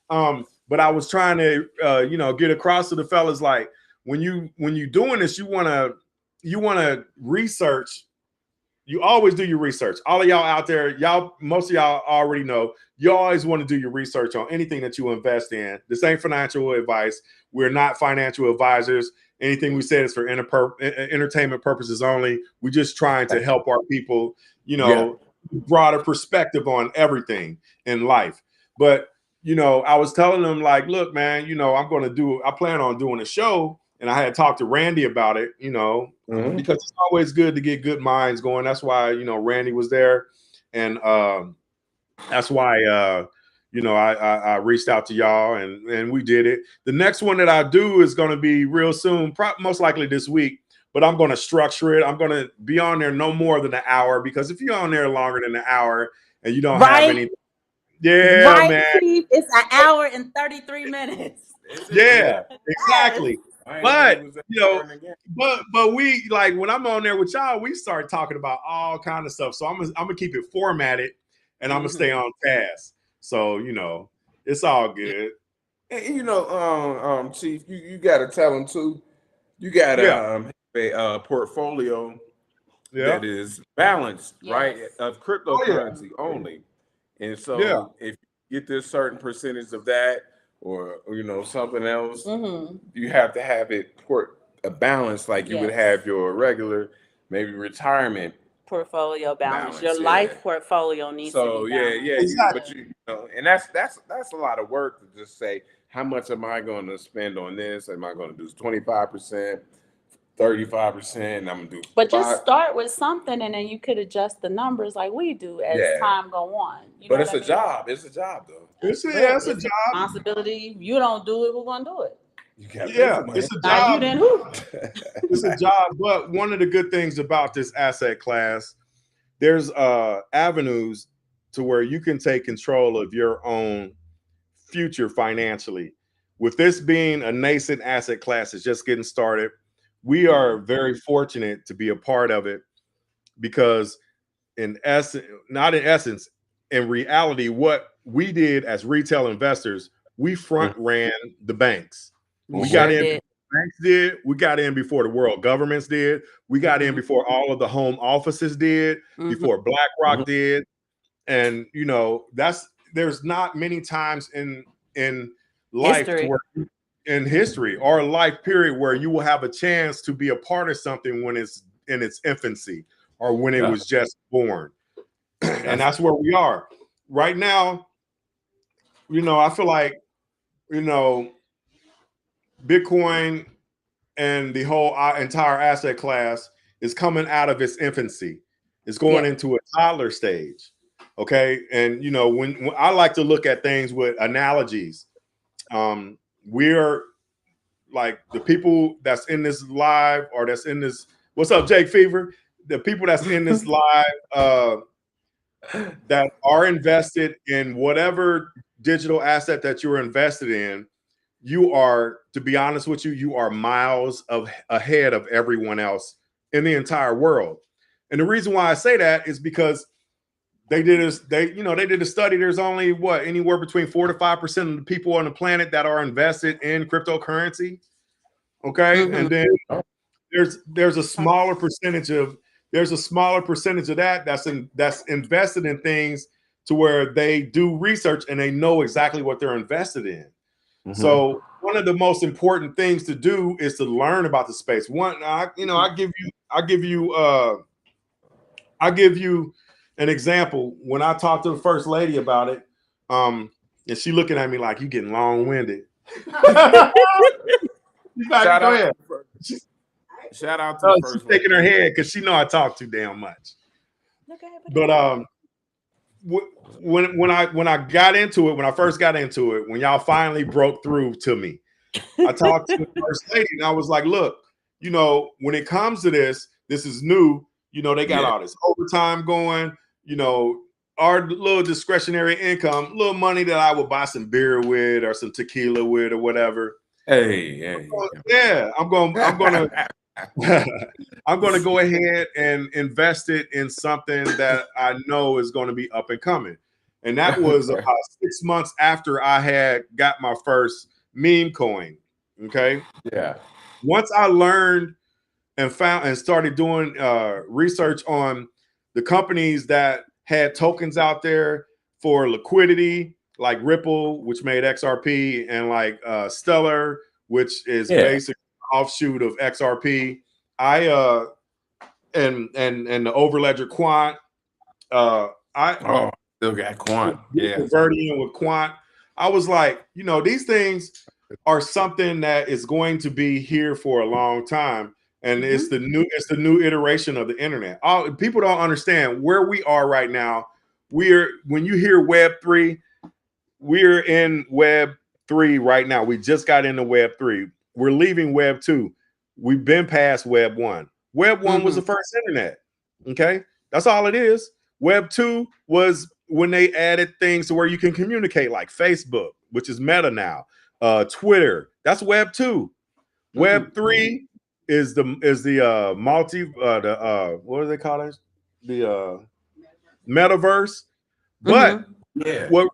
But I was trying to, you know, get across to the fellas, like, when you doing this, you want to research. You always do your research. All of y'all out there, most of y'all already know, you always want to do your research on anything that you invest in. This ain't financial advice. We're not financial advisors. Anything we said is for entertainment purposes only. We're just trying to help our people, you know, broader perspective on everything in life. But, you know, I was telling them, like, look, man, you know, I plan on doing a show. And I had talked to Randy about it, you know, because it's always good to get good minds going. That's why, you know, Randy was there. And that's why, you know, I reached out to y'all and we did it. The next one that I do is going to be real soon, most likely this week. But I'm going to structure it. I'm going to be on there no more than an hour, because if you're on there longer than an hour and you don't have any. Yeah, man. Chief, it's an hour and 33 minutes. Yeah, exactly. But, you know, but we, like, when I'm on there with y'all, we start talking about all kind of stuff. So I'm gonna keep it formatted, and I'm gonna stay on task. So, you know, it's all good. And you know, Chief, you got to tell them too. You got to a portfolio that is balanced, right, of cryptocurrency only. And so if you get this certain percentage of that, or you know, something else, you have to have it a balance, like you would have your regular, maybe retirement portfolio balance. Your life portfolio needs to be balanced. Exactly. But you know, and that's a lot of work to just say, how much am I going to spend on this? Am I going to do 25%, 35%? I'm gonna do. But just start with something, and then you could adjust the numbers like we do as time go on. But it's a job. It's a job, though. It's a job. Responsibility. You don't do it, we're gonna do it. It's a job. You didn't who? It's a job. But one of the good things about this asset class, there's avenues to where you can take control of your own future financially. With this being a nascent asset class, it's just getting started. We are very fortunate to be a part of it because in essence, not in essence, in reality, what we did as retail investors, we front ran the banks. You We sure got in did. banks did. We got in before the world governments did. We got in before all of the home offices did, before BlackRock did. And you know, there's not many times in life History. where in history or life period where you will have a chance to be a part of something when it's in its infancy or when it was just born. And that's where we are right now. You know, I feel like, you know, Bitcoin and the whole entire asset class is coming out of its infancy. It's going into a toddler stage. Okay. And, you know, when I like to look at things with analogies, we're like the people that's in this live or that's in this. What's up, Jake Fever? The people that's in this live that are invested in whatever digital asset that you're invested in, you are, to be honest with you, you are miles ahead of everyone else in the entire world. And the reason why I say that is because they did a study. There's only anywhere between 4 to 5% of the people on the planet that are invested in cryptocurrency. Okay. And then there's a smaller percentage of that that's invested in things to where they do research and they know exactly what they're invested in. So one of the most important things to do is to learn about the space. I'll give you an example. When I talked to the first lady about it, and she looking at me like, you getting long-winded. Shout out to the first she's shaking her head because she know I talk too damn much. But when I got into it, when I first got into it, when y'all finally broke through to me, I talked to the first lady and I was like, look, you know, when it comes to this is new. You know, they got all this overtime going, you know, our little discretionary income, little money that I would buy some beer with or some tequila with or whatever. Hey. I'm gonna I'm gonna go ahead and invest it in something that I know is going to be up and coming. And that was about 6 months after I had got my first meme coin. Okay. Yeah. Once I learned and found and started doing research on the companies that had tokens out there for liquidity, like Ripple, which made XRP, and like Stellar, which is basically an offshoot of XRP. And the Overledger Quant. Still got Quant. Converting with Quant. I was like, you know, these things are something that is going to be here for a long time. And it's the new iteration of the internet. People don't understand where we are right now. When you hear Web3, we're in Web3 right now. We just got into Web3. We're leaving Web2. We've been past Web1. Web1 was the first internet. Okay, that's all it is. Web2 was when they added things to where you can communicate, like Facebook, which is Meta now. Twitter, that's Web2. Web3 is the what do they call it? The metaverse. But what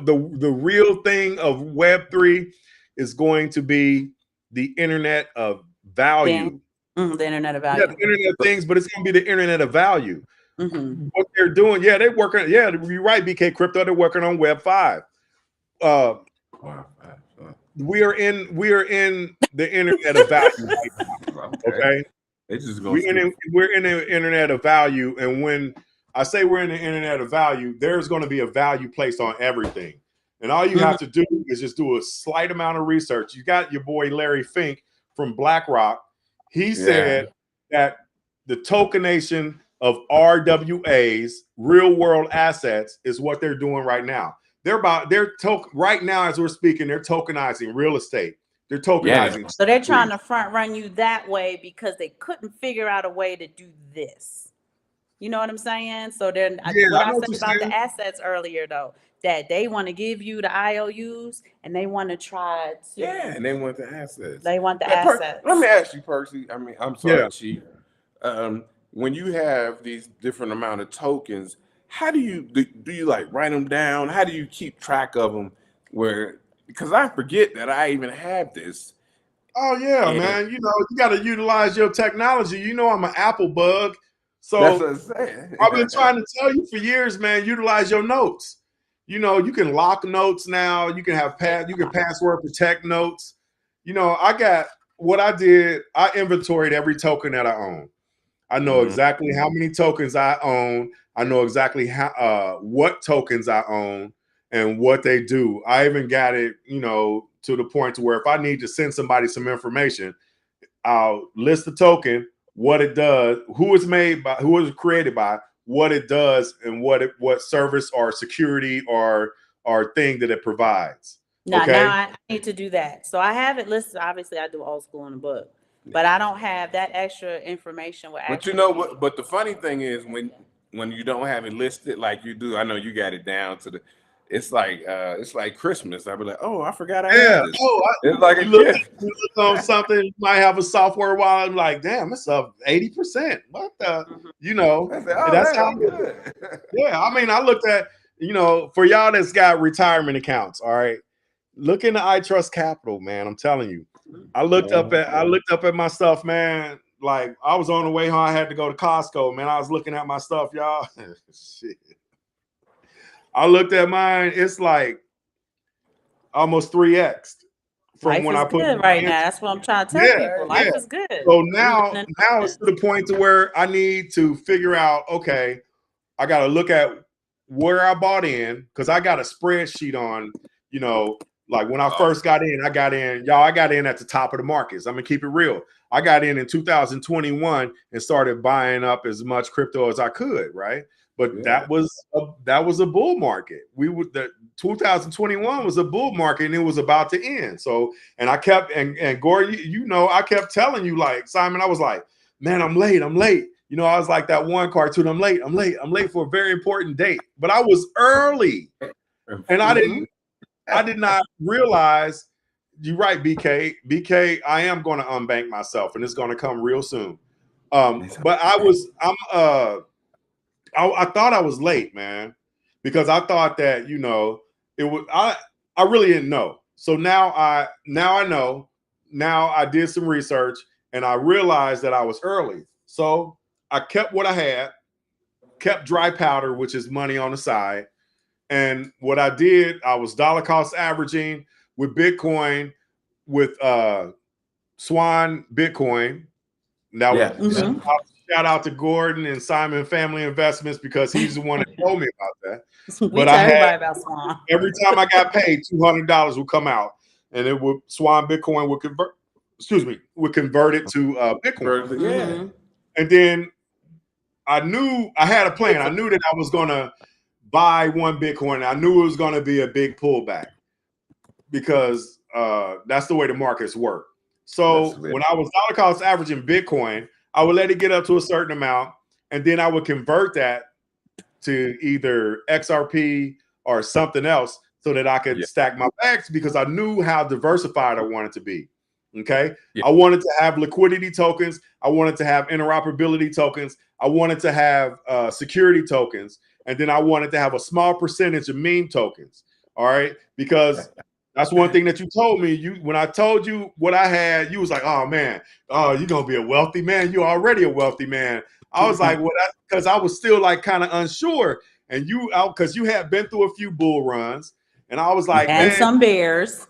the real thing of Web3 is going to be the internet of value. The internet of value. Yeah, the internet of things, but it's going to be the internet of value. What they're doing, they're working. Yeah, you're right, BK Crypto. They're working on Web 5. We are in the internet of value right now. Okay, we're in the internet of value, and when I say we're in the internet of value, there's going to be a value placed on everything, and all you have to do is just do a slight amount of research. You got your boy Larry Fink from BlackRock. He said that the tokenization of RWAs, real world assets, is what they're doing right now. Right now, as we're speaking, they're tokenizing real estate. They're tokenizing. So they're trying to front run you that way because they couldn't figure out a way to do this. You know what I'm saying? So then, Yeah, what I I know what said you're about saying. the assets earlier, though, that they want to give you the IOUs and they want to try to, Yeah, and they want the assets. they want the Let me assets. ask you, Percy. I mean, I'm Yeah. sorry, Chief. When you have these different amount of tokens, how do you like write them down? How do you keep track of them? Where because I forget that I even have this. Oh yeah, And man. You know, you got to utilize your technology. You know, I'm an Apple bug, that's so what I'm saying. I've been trying to tell you for years, man. Utilize your notes. You know, you can lock notes now. You can have you can password protect notes. You know, I got what I did. I inventoried every token that I own. I know Mhm. exactly how many tokens I own. I know exactly how what tokens I own and what they do. I even got it, you know, to the point to where if I need to send somebody some information, I'll list the token, what it does, who it's made by, who it was created by, what it does, and what service or security or thing that it provides. Now Okay. I need to do that. So I have it listed. Obviously, I do old school in the book, but I don't have that extra information will But you actually know be. what? But the funny thing is when you don't have it listed like you do, I know you got it down to the. It's like Christmas. I'll be like, oh, I forgot I had Yeah. this. Oh, It's like a gift. you look on something, you might have a software while I'm like, damn, it's up 80%. What the, Mhm. you know, I said, and oh, that's how, that's good. yeah. I mean, I looked at, you know, for y'all that's got retirement accounts, all right, look into I Trust Capital, man. I'm telling you. I looked up at my stuff, man. Like I was on the way home, I had to go to Costco, man. I was looking at my stuff, y'all. Shit. I looked at mine, it's like almost 3x from Life when is I put good money right into. now. That's what I'm trying to tell Yeah, people. yeah. Life is good. So We living now, in the now it's moment. to the point to where I need to figure out, okay, I got to look at where I bought in because I got a spreadsheet on, you know, like when I first got in, y'all, I got in at the top of the markets. I'm gonna keep it real. I got in 2021 and started buying up as much crypto as I could, right? But Yeah. that was a bull market. We would the 2021 was a bull market and it was about to end. So, and I kept and Gore, you know, I kept telling you like Simon, I was like, man, I'm late. You know, I was like that one cartoon. I'm late for a very important date. But I was early, and Mhm. I did not realize. You're right, BK. BK, I am going to unbank myself, and it's going to come real soon. But I thought I was late, man, because I thought that you know it was. I really didn't know. So now I know. Now I did some research, and I realized that I was early. So I kept what I had, kept dry powder, which is money on the side. And what I did, I was dollar cost averaging with Bitcoin, with Swan Bitcoin. That was Yeah. Yeah. Mhm. shout out to Gordon and Simon Family Investments because he's the one that told me about that. We But I tell had everybody about Swan. every time I got paid, $200 would come out, and it would Swan Bitcoin would convert. Excuse me, would convert it to Bitcoin, Yeah. Mhm. and then I knew I had a plan. I knew that I was going to buy one Bitcoin. I knew it was going to be a big pullback because that's the way the markets work. That's So it. when I was dollar cost averaging Bitcoin, I would let it get up to a certain amount, and then I would convert that to either XRP or something else so that I could Yeah. stack my bags because I knew how diversified I wanted to be. Okay. Yeah. I wanted to have liquidity tokens. I wanted to have interoperability tokens. I wanted to have security tokens. And then I wanted to have a small percentage of meme tokens. All right. Because that's one thing that you told me. When I told you what I had, you was like, oh man, oh, you're gonna be a wealthy man. You're already a wealthy man. I was like, well, that's because I was still like kind of unsure. And you out because you had been through a few bull runs. And I was like, And man, some bears,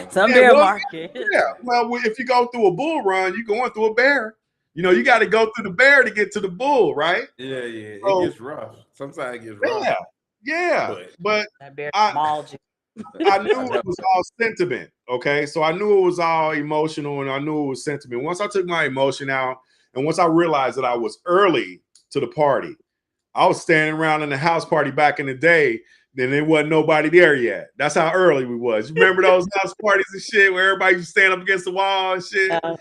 some yeah, bear well, market. yeah. Well, if you go through a bull run, you're going through a bear. You know, you got to go through the bear to get to the bull, right? Yeah. Yeah. It So gets rough. Sometimes it gets rough. yeah, yeah. But But That bear I mauled you. I knew I it know. was all sentiment. Okay. So I knew it was all emotional and I knew it was sentiment. Once I took my emotion out and once I realized that I was early to the party, I was standing around in the house party back in the day. Then there wasn't nobody there yet. That's how early we was. You remember those house parties and shit where everybody used to stand up against the wall and shit? Yeah.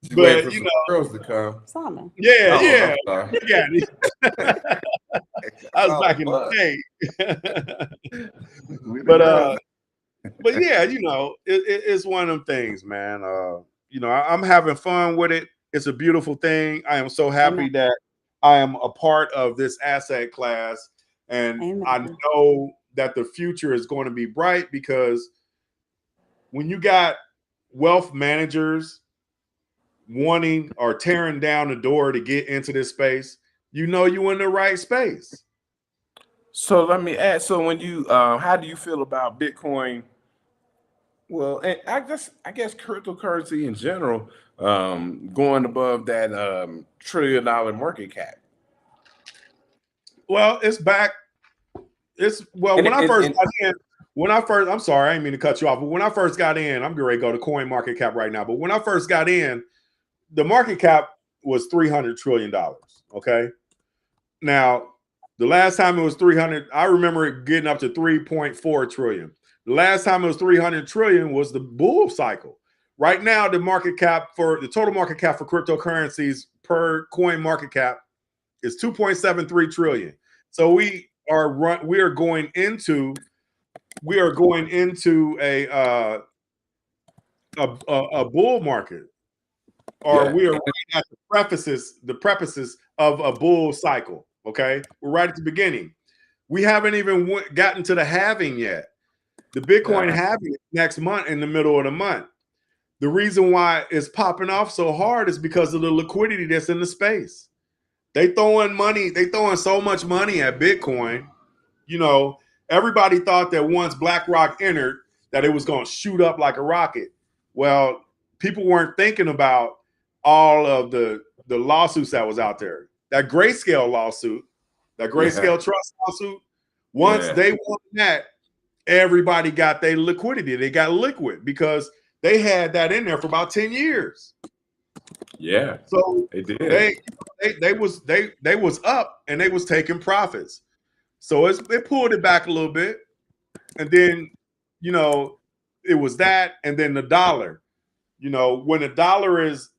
You wait But for you some know, girls to come. Simon. yeah, Oh, yeah. I'm sorry. You got it. I was Oh, back in fuck. the day. We the but girls. but yeah, you know, it's one of them things, man. You know, I'm having fun with it. It's a beautiful thing. I am so happy Amen. that I am a part of this asset class, and Amen. I know that the future is going to be bright because when you got wealth managers wanting or tearing down the door to get into this space, you know you're in the right space. So let me ask. So when you, how do you feel about Bitcoin? Well, and I guess cryptocurrency in general, going above that $1 trillion market cap. Well, it's back. It's well, And, when I and, first and got in, I'm sorry, I didn't mean to cut you off, but when I first got in, I'm getting ready to go to coin market cap right now. But when I first got in, the market cap was $300 trillion. Okay. Now, the last time it was 300, I remember it getting up to 3.4 trillion. The last time it was 300 trillion was the bull cycle. Right now, the total market cap for cryptocurrencies per coin market cap is 2.73 trillion. So we are going into a bull market, or yeah, we are right at the prefaces of a bull cycle. Okay, we're right at the beginning. We haven't even gotten to the halving yet. The Bitcoin yeah, halving is next month in the middle of the month. The reason why it's popping off so hard is because of the liquidity that's in the space. They throwing so much money at Bitcoin. You know, everybody thought that once BlackRock entered, that it was going to shoot up like a rocket. Well, people weren't thinking about all of the lawsuits that was out there. That Grayscale lawsuit, that yeah, Grayscale Trust lawsuit. Once yeah, they won that, everybody got their liquidity. They got liquid because they had that in there for about 10 years. yeah. So They did. they was up and they was taking profits. So it pulled it back a little bit, and then you know it was that, and then the dollar. You know, when the dollar is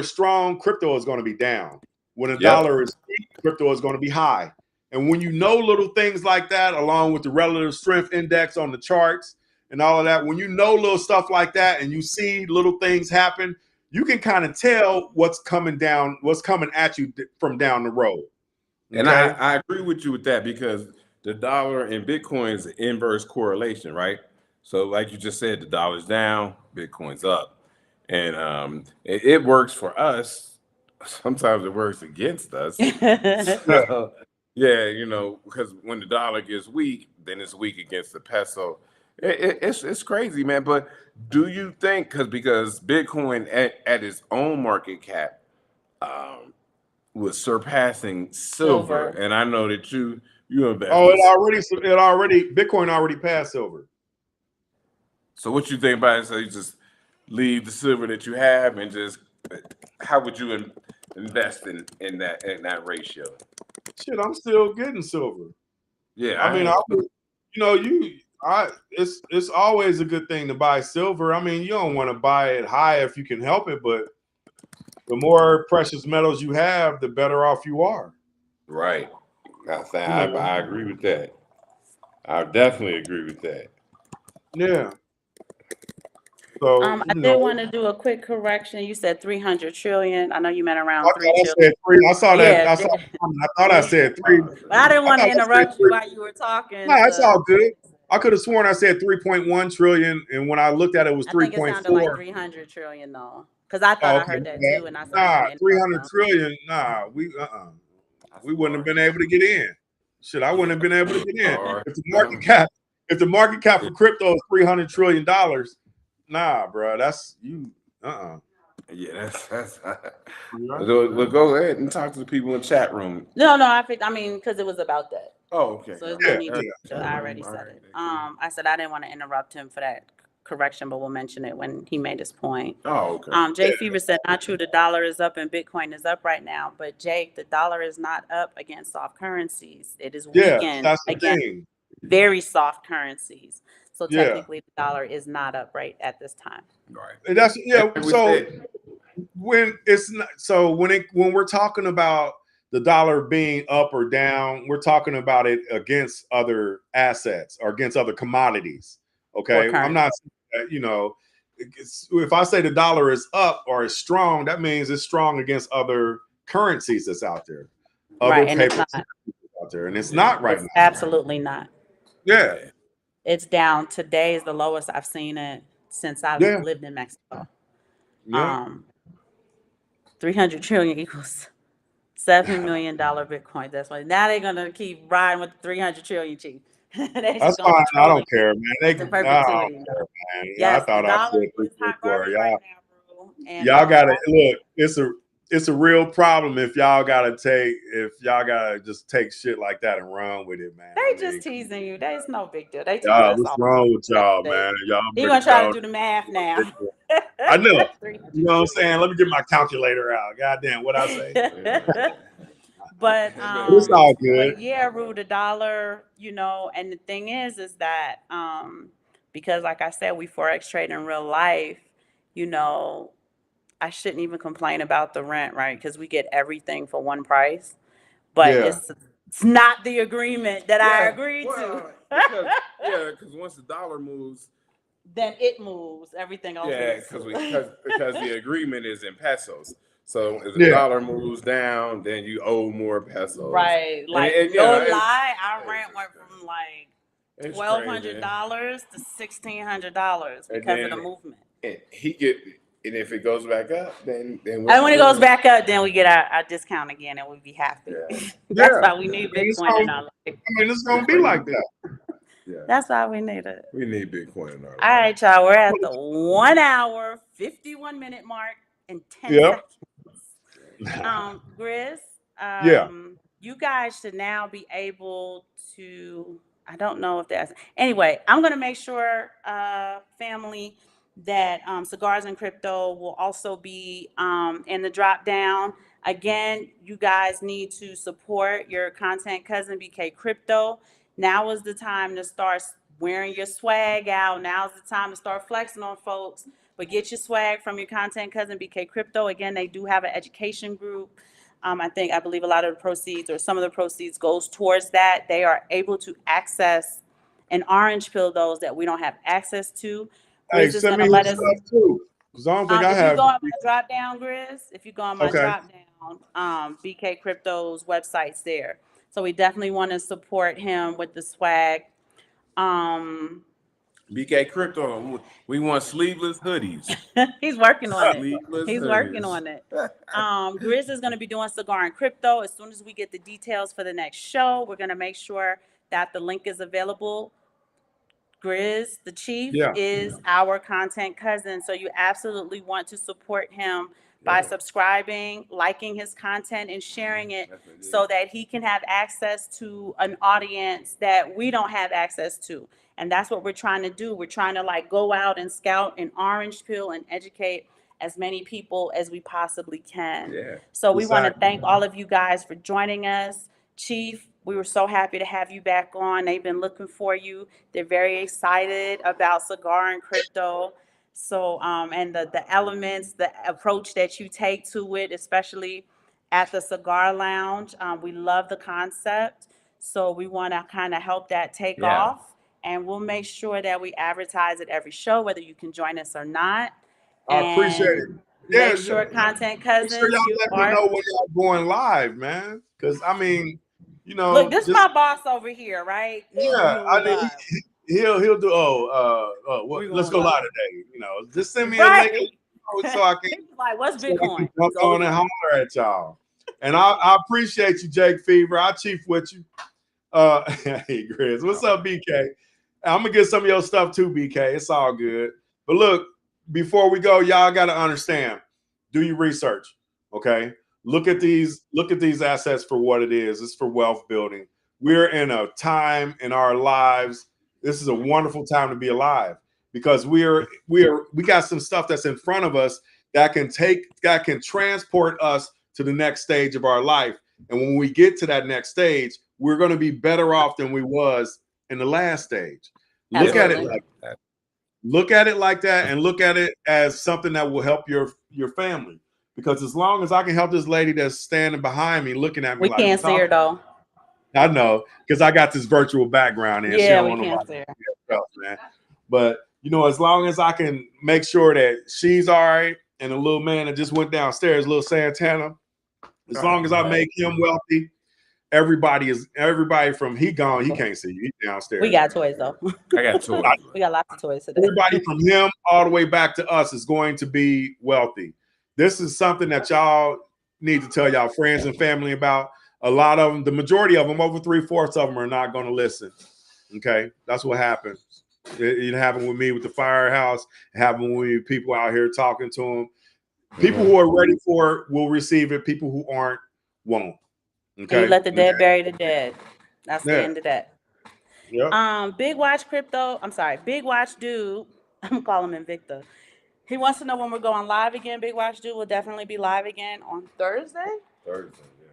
strong, crypto is going to be down. When the Yep. dollar is weak, crypto is going to be high. And when you know little things like that, along with the relative strength index on the charts and all of that, when you know little stuff like that, and you see little things happen, you can kind of tell what's coming at you from down the road. And I, Okay. I agree with you with that because the dollar and Bitcoin is an inverse correlation, right? So, like you just said, the dollar's down, Bitcoin's up, and it works for us. Sometimes it works against us. Yeah. So, yeah, because when the dollar gets weak, then it's weak against the peso. It's crazy, man. But do you think because Bitcoin at its own market cap, um, was surpassing silver, Silver. and I know that you Oh, invested. Bitcoin already passed silver. So what you think about it? So you just leave the silver that you have, and just how would you invest in that ratio? Shit, I'm still getting silver. Yeah, I I mean, am. it's always a good thing to buy silver. I mean, you don't want to buy it high if you can help it, but the more precious metals you have, the better off you are. Right. You know, I agree with that. I definitely agree with that. yeah. So I did want to do a quick correction. You said 300 trillion. I know you meant I around 3 thought I trillion. said three. I saw that. Yeah, I thought I said three. but I didn't I want thought to I said interrupt you three. while you were talking. No, it's all good. I could have sworn I said 3.1 trillion, and when I looked at it, it was I think it sounded like 3.4. 300 trillion though, because I thought Oh, I okay. heard that too, and I said I didn't Nah, want to interrupt 300 them. trillion. Nah, we wouldn't have been able to get in. Shit, I wouldn't have been able to get in. All right. If the market cap for crypto is $300 trillion, nah, bro, that's you. Yeah, that's. Well, go ahead and talk to the people in the chat room. No, I mean, because it was about that. Oh, okay. So there's Yeah, no need to. yeah. I already said it. I said I didn't want to interrupt him for that correction, but we'll mention it when he made his point. Oh, okay. Jay Fever said, not true. The dollar is up and Bitcoin is up right now. But Jake, the dollar is not up against soft currencies. It is Yeah, weakened that's the against thing. very soft currencies. So Yeah. technically, the dollar is not up right at this time. Right. And that's And like we so said, when it's not, so when we're talking about the dollar being up or down, we're talking about it against other assets or against other commodities. Or Okay, I'm current. not, if I say the dollar is up or is strong, that means it's strong against other currencies that's out there, other Right, and it's paper not. out there, and it's not right It's now. absolutely not. Yeah, It's down. Today is the lowest I've seen it since I've yeah, lived in Mexico. yeah. 300 trillion equals $7 million Bitcoin. That's why now they're gonna keep riding with the 300 trillion, chief. They're That's just gonna fine. I control don't it care, man. to I don't perpetuity. care, man. I Yes, the thought I'd do dollar a is hot for garbage y'all. right now, bro. And Y'all gotta that's look. It's a real problem if y'all gotta just take shit like that and run with it, man. I they mean, just teasing you. There's no big deal. They tease y'all, us what's all wrong with y'all, day. man? Y'all He better gonna try to go. do the math now. I know. 300 You know what I'm saying? trillion. Let me get my calculator out. Goddamn, what I say? But But it's all good. yeah, Rue, the dollar, and the thing is that because like I said, we forex trade in real life, you know, I shouldn't even complain about the rent, right? Because we get everything for one price, but Yeah. it's not the agreement that I Yeah, agreed to. because once the dollar moves, Then it moves, everything else yeah, moves too. because the agreement is in pesos. So if the Yeah. dollar moves down, then you owe more pesos. Right. Like And, no and lie, our rent went from like it's $1,200 crazy. to $1,600 And because of the then movement. and if it goes back up, then And when it goes back up, then we get our discount again and we'll be happy. Yeah. That's Yeah. why we need It's Bitcoin in gonna, our life. it's gonna be like that. Yeah, That's why we need it. we need Bitcoin in our All life. right, y'all. We're at the 1 hour, 51 minute mark in 10 Yep. seconds. Grizz, Yeah. you guys should now be able to, I don't know if that's, anyway, I'm going to make sure, family, that Cigars and Crypto will also be in the drop down. Again, you guys need to support your content cousin, BK Crypto. Now is the time to start wearing your swag out. Now's the time to start flexing on folks. But get your swag from your content cousin, BK Crypto. Again, they do have an education group. I believe a lot of the proceeds or some of the proceeds goes towards that. They are able to access and orange pill those that we don't have access to. Hey, Grizz is send going me to your let us. stuff too, because I don't think I If you have. go on my drop down, Grizz, if you go on my Okay. drop down, BK Crypto's website's there. So we definitely want to support him with the swag. Um, BK Crypto, we want sleeveless hoodies. he's working on it. Sleeveless He's working hoodies. on it. Grizz is going to be doing Cigar and Crypto. As soon as we get the details for the next show, we're going to make sure that the link is available. Grizz, the chief, Yeah. is our content cousin. So you absolutely want to support him by subscribing, liking his content, and sharing it so that he can have access to an audience that we don't have access to. And that's what we're trying to do. We're trying to like go out and scout and orange pill and educate as many people as we possibly can. Yeah. So we want to Exactly. thank all of you guys for joining us. Chief, we were so happy to have you back on. They've been looking for you. They're very excited about Cigar and Crypto. So, and the elements, the approach that you take to it, especially at the Cigar Lounge, we love the concept. So we want to kind of help that take Yeah. off, and we'll make sure that we advertise at every show, whether you can join us or not. I appreciate it. And Yeah, make sure, content make sure cousins, y'all you let me are. know when y'all going live, man. Because I mean, Look, this is just my boss over here, right? We yeah. I mean, love. he'll do. We let's gonna go live love. today. Just send me a link Right. so I can He was like, what's so I can Bitcoin? jump on and holler at y'all. And I appreciate you, Jake Fever. I chief with you. Hey, Grizz, what's up, BK? I'm gonna get some of your stuff too, BK. It's all good. But look, before we go, y'all got to understand. Do your research, okay? Look at these assets for what it is. It's for wealth building. We're in a time in our lives. This is a wonderful time to be alive because we got some stuff that's in front of us that can transport us to the next stage of our life. And when we get to that next stage, we're going to be better off than we was in the last stage. Look at it like that. Look at it like that, and look at it as something that will help your family. because as long as I can help this lady that's standing behind me, looking at me We like can't see her though. I know, because I got this virtual background in. She Yeah, don't we want can't nobody see her. to see herself, man. But as long as I can make sure that she's all right, and the little man that just went downstairs, little Santana, as long as I make him wealthy, everybody from he gone, he can't see you. He's downstairs. We got toys though. I got toys. We got lots of toys today. Everybody from him all the way back to us is going to be wealthy. This is something that y'all need to tell y'all friends and family about. A lot of them, the majority of them, over 3/4 of them, are not going to listen. Okay, that's what happens. It happened with me with the firehouse. It happened with people out here talking to them. People who are ready for it will receive it. People who aren't won't. Okay. And you let the dead bury the dead. That's the Yeah. end of that. Yeah. Big Watch Crypto. I'm sorry, Big Watch Dude. I'm calling him Invicta. He wants to know when we're going live again. Big Watch Dude will definitely be live again on Thursday.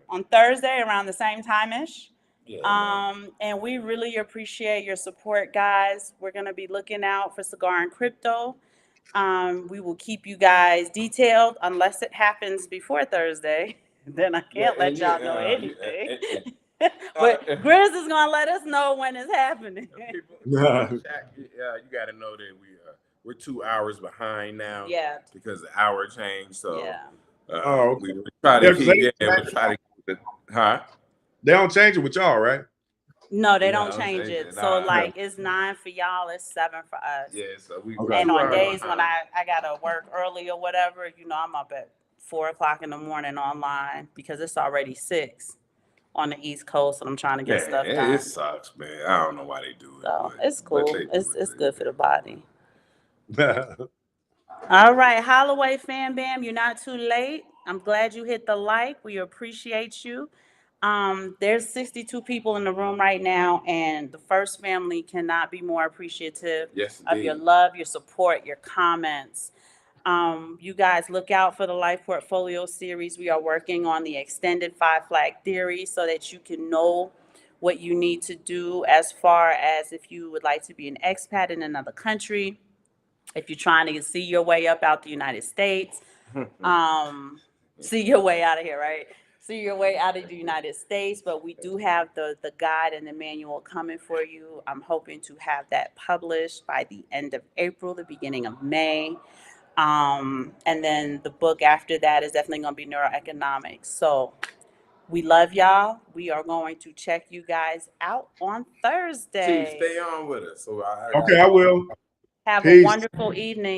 On Thursday around the same time-ish. Yeah, and we really appreciate your support, guys. We're gonna be looking out for Cigar and Crypto. We will keep you guys detailed unless it happens before Thursday. Then I can't let y'all know anything. But Grizz is gonna let us know when it's happening. People, you got to know that we're 2 hours behind now. Yeah. Because the hour changed. So yeah. we try to keep They don't change it with y'all, right? No, they don't change it. So like it's 9 for y'all, it's 7 for us. Yeah, so we and on days when I gotta work early or whatever, I'm up at 4 o'clock in the morning online because it's already 6 on the East Coast and I'm trying to get stuff done. It sucks, man. I don't know why they do it. So it's cool. It's good for the body. All right, Holloway Fan Bam, you're not too late. I'm glad you hit the like. We appreciate you. There's 62 people in the room right now, and the First Family cannot be more appreciative of your love, your support, your comments. You guys look out for the Life Portfolio series. We are working on the extended 5 flag theory so that you can know what you need to do as far as if you would like to be an expat in another country, if you're trying to see your way up out the United States, see your way out of here, right? See your way out of the United States, but we do have the guide and the manual coming for you. I'm hoping to have that published by the end of April, the beginning of May. And then the book after that is definitely going to be neuroeconomics. So we love y'all. We are going to check you guys out on Thursday. Stay on with us. Okay, I will. Have a wonderful evening.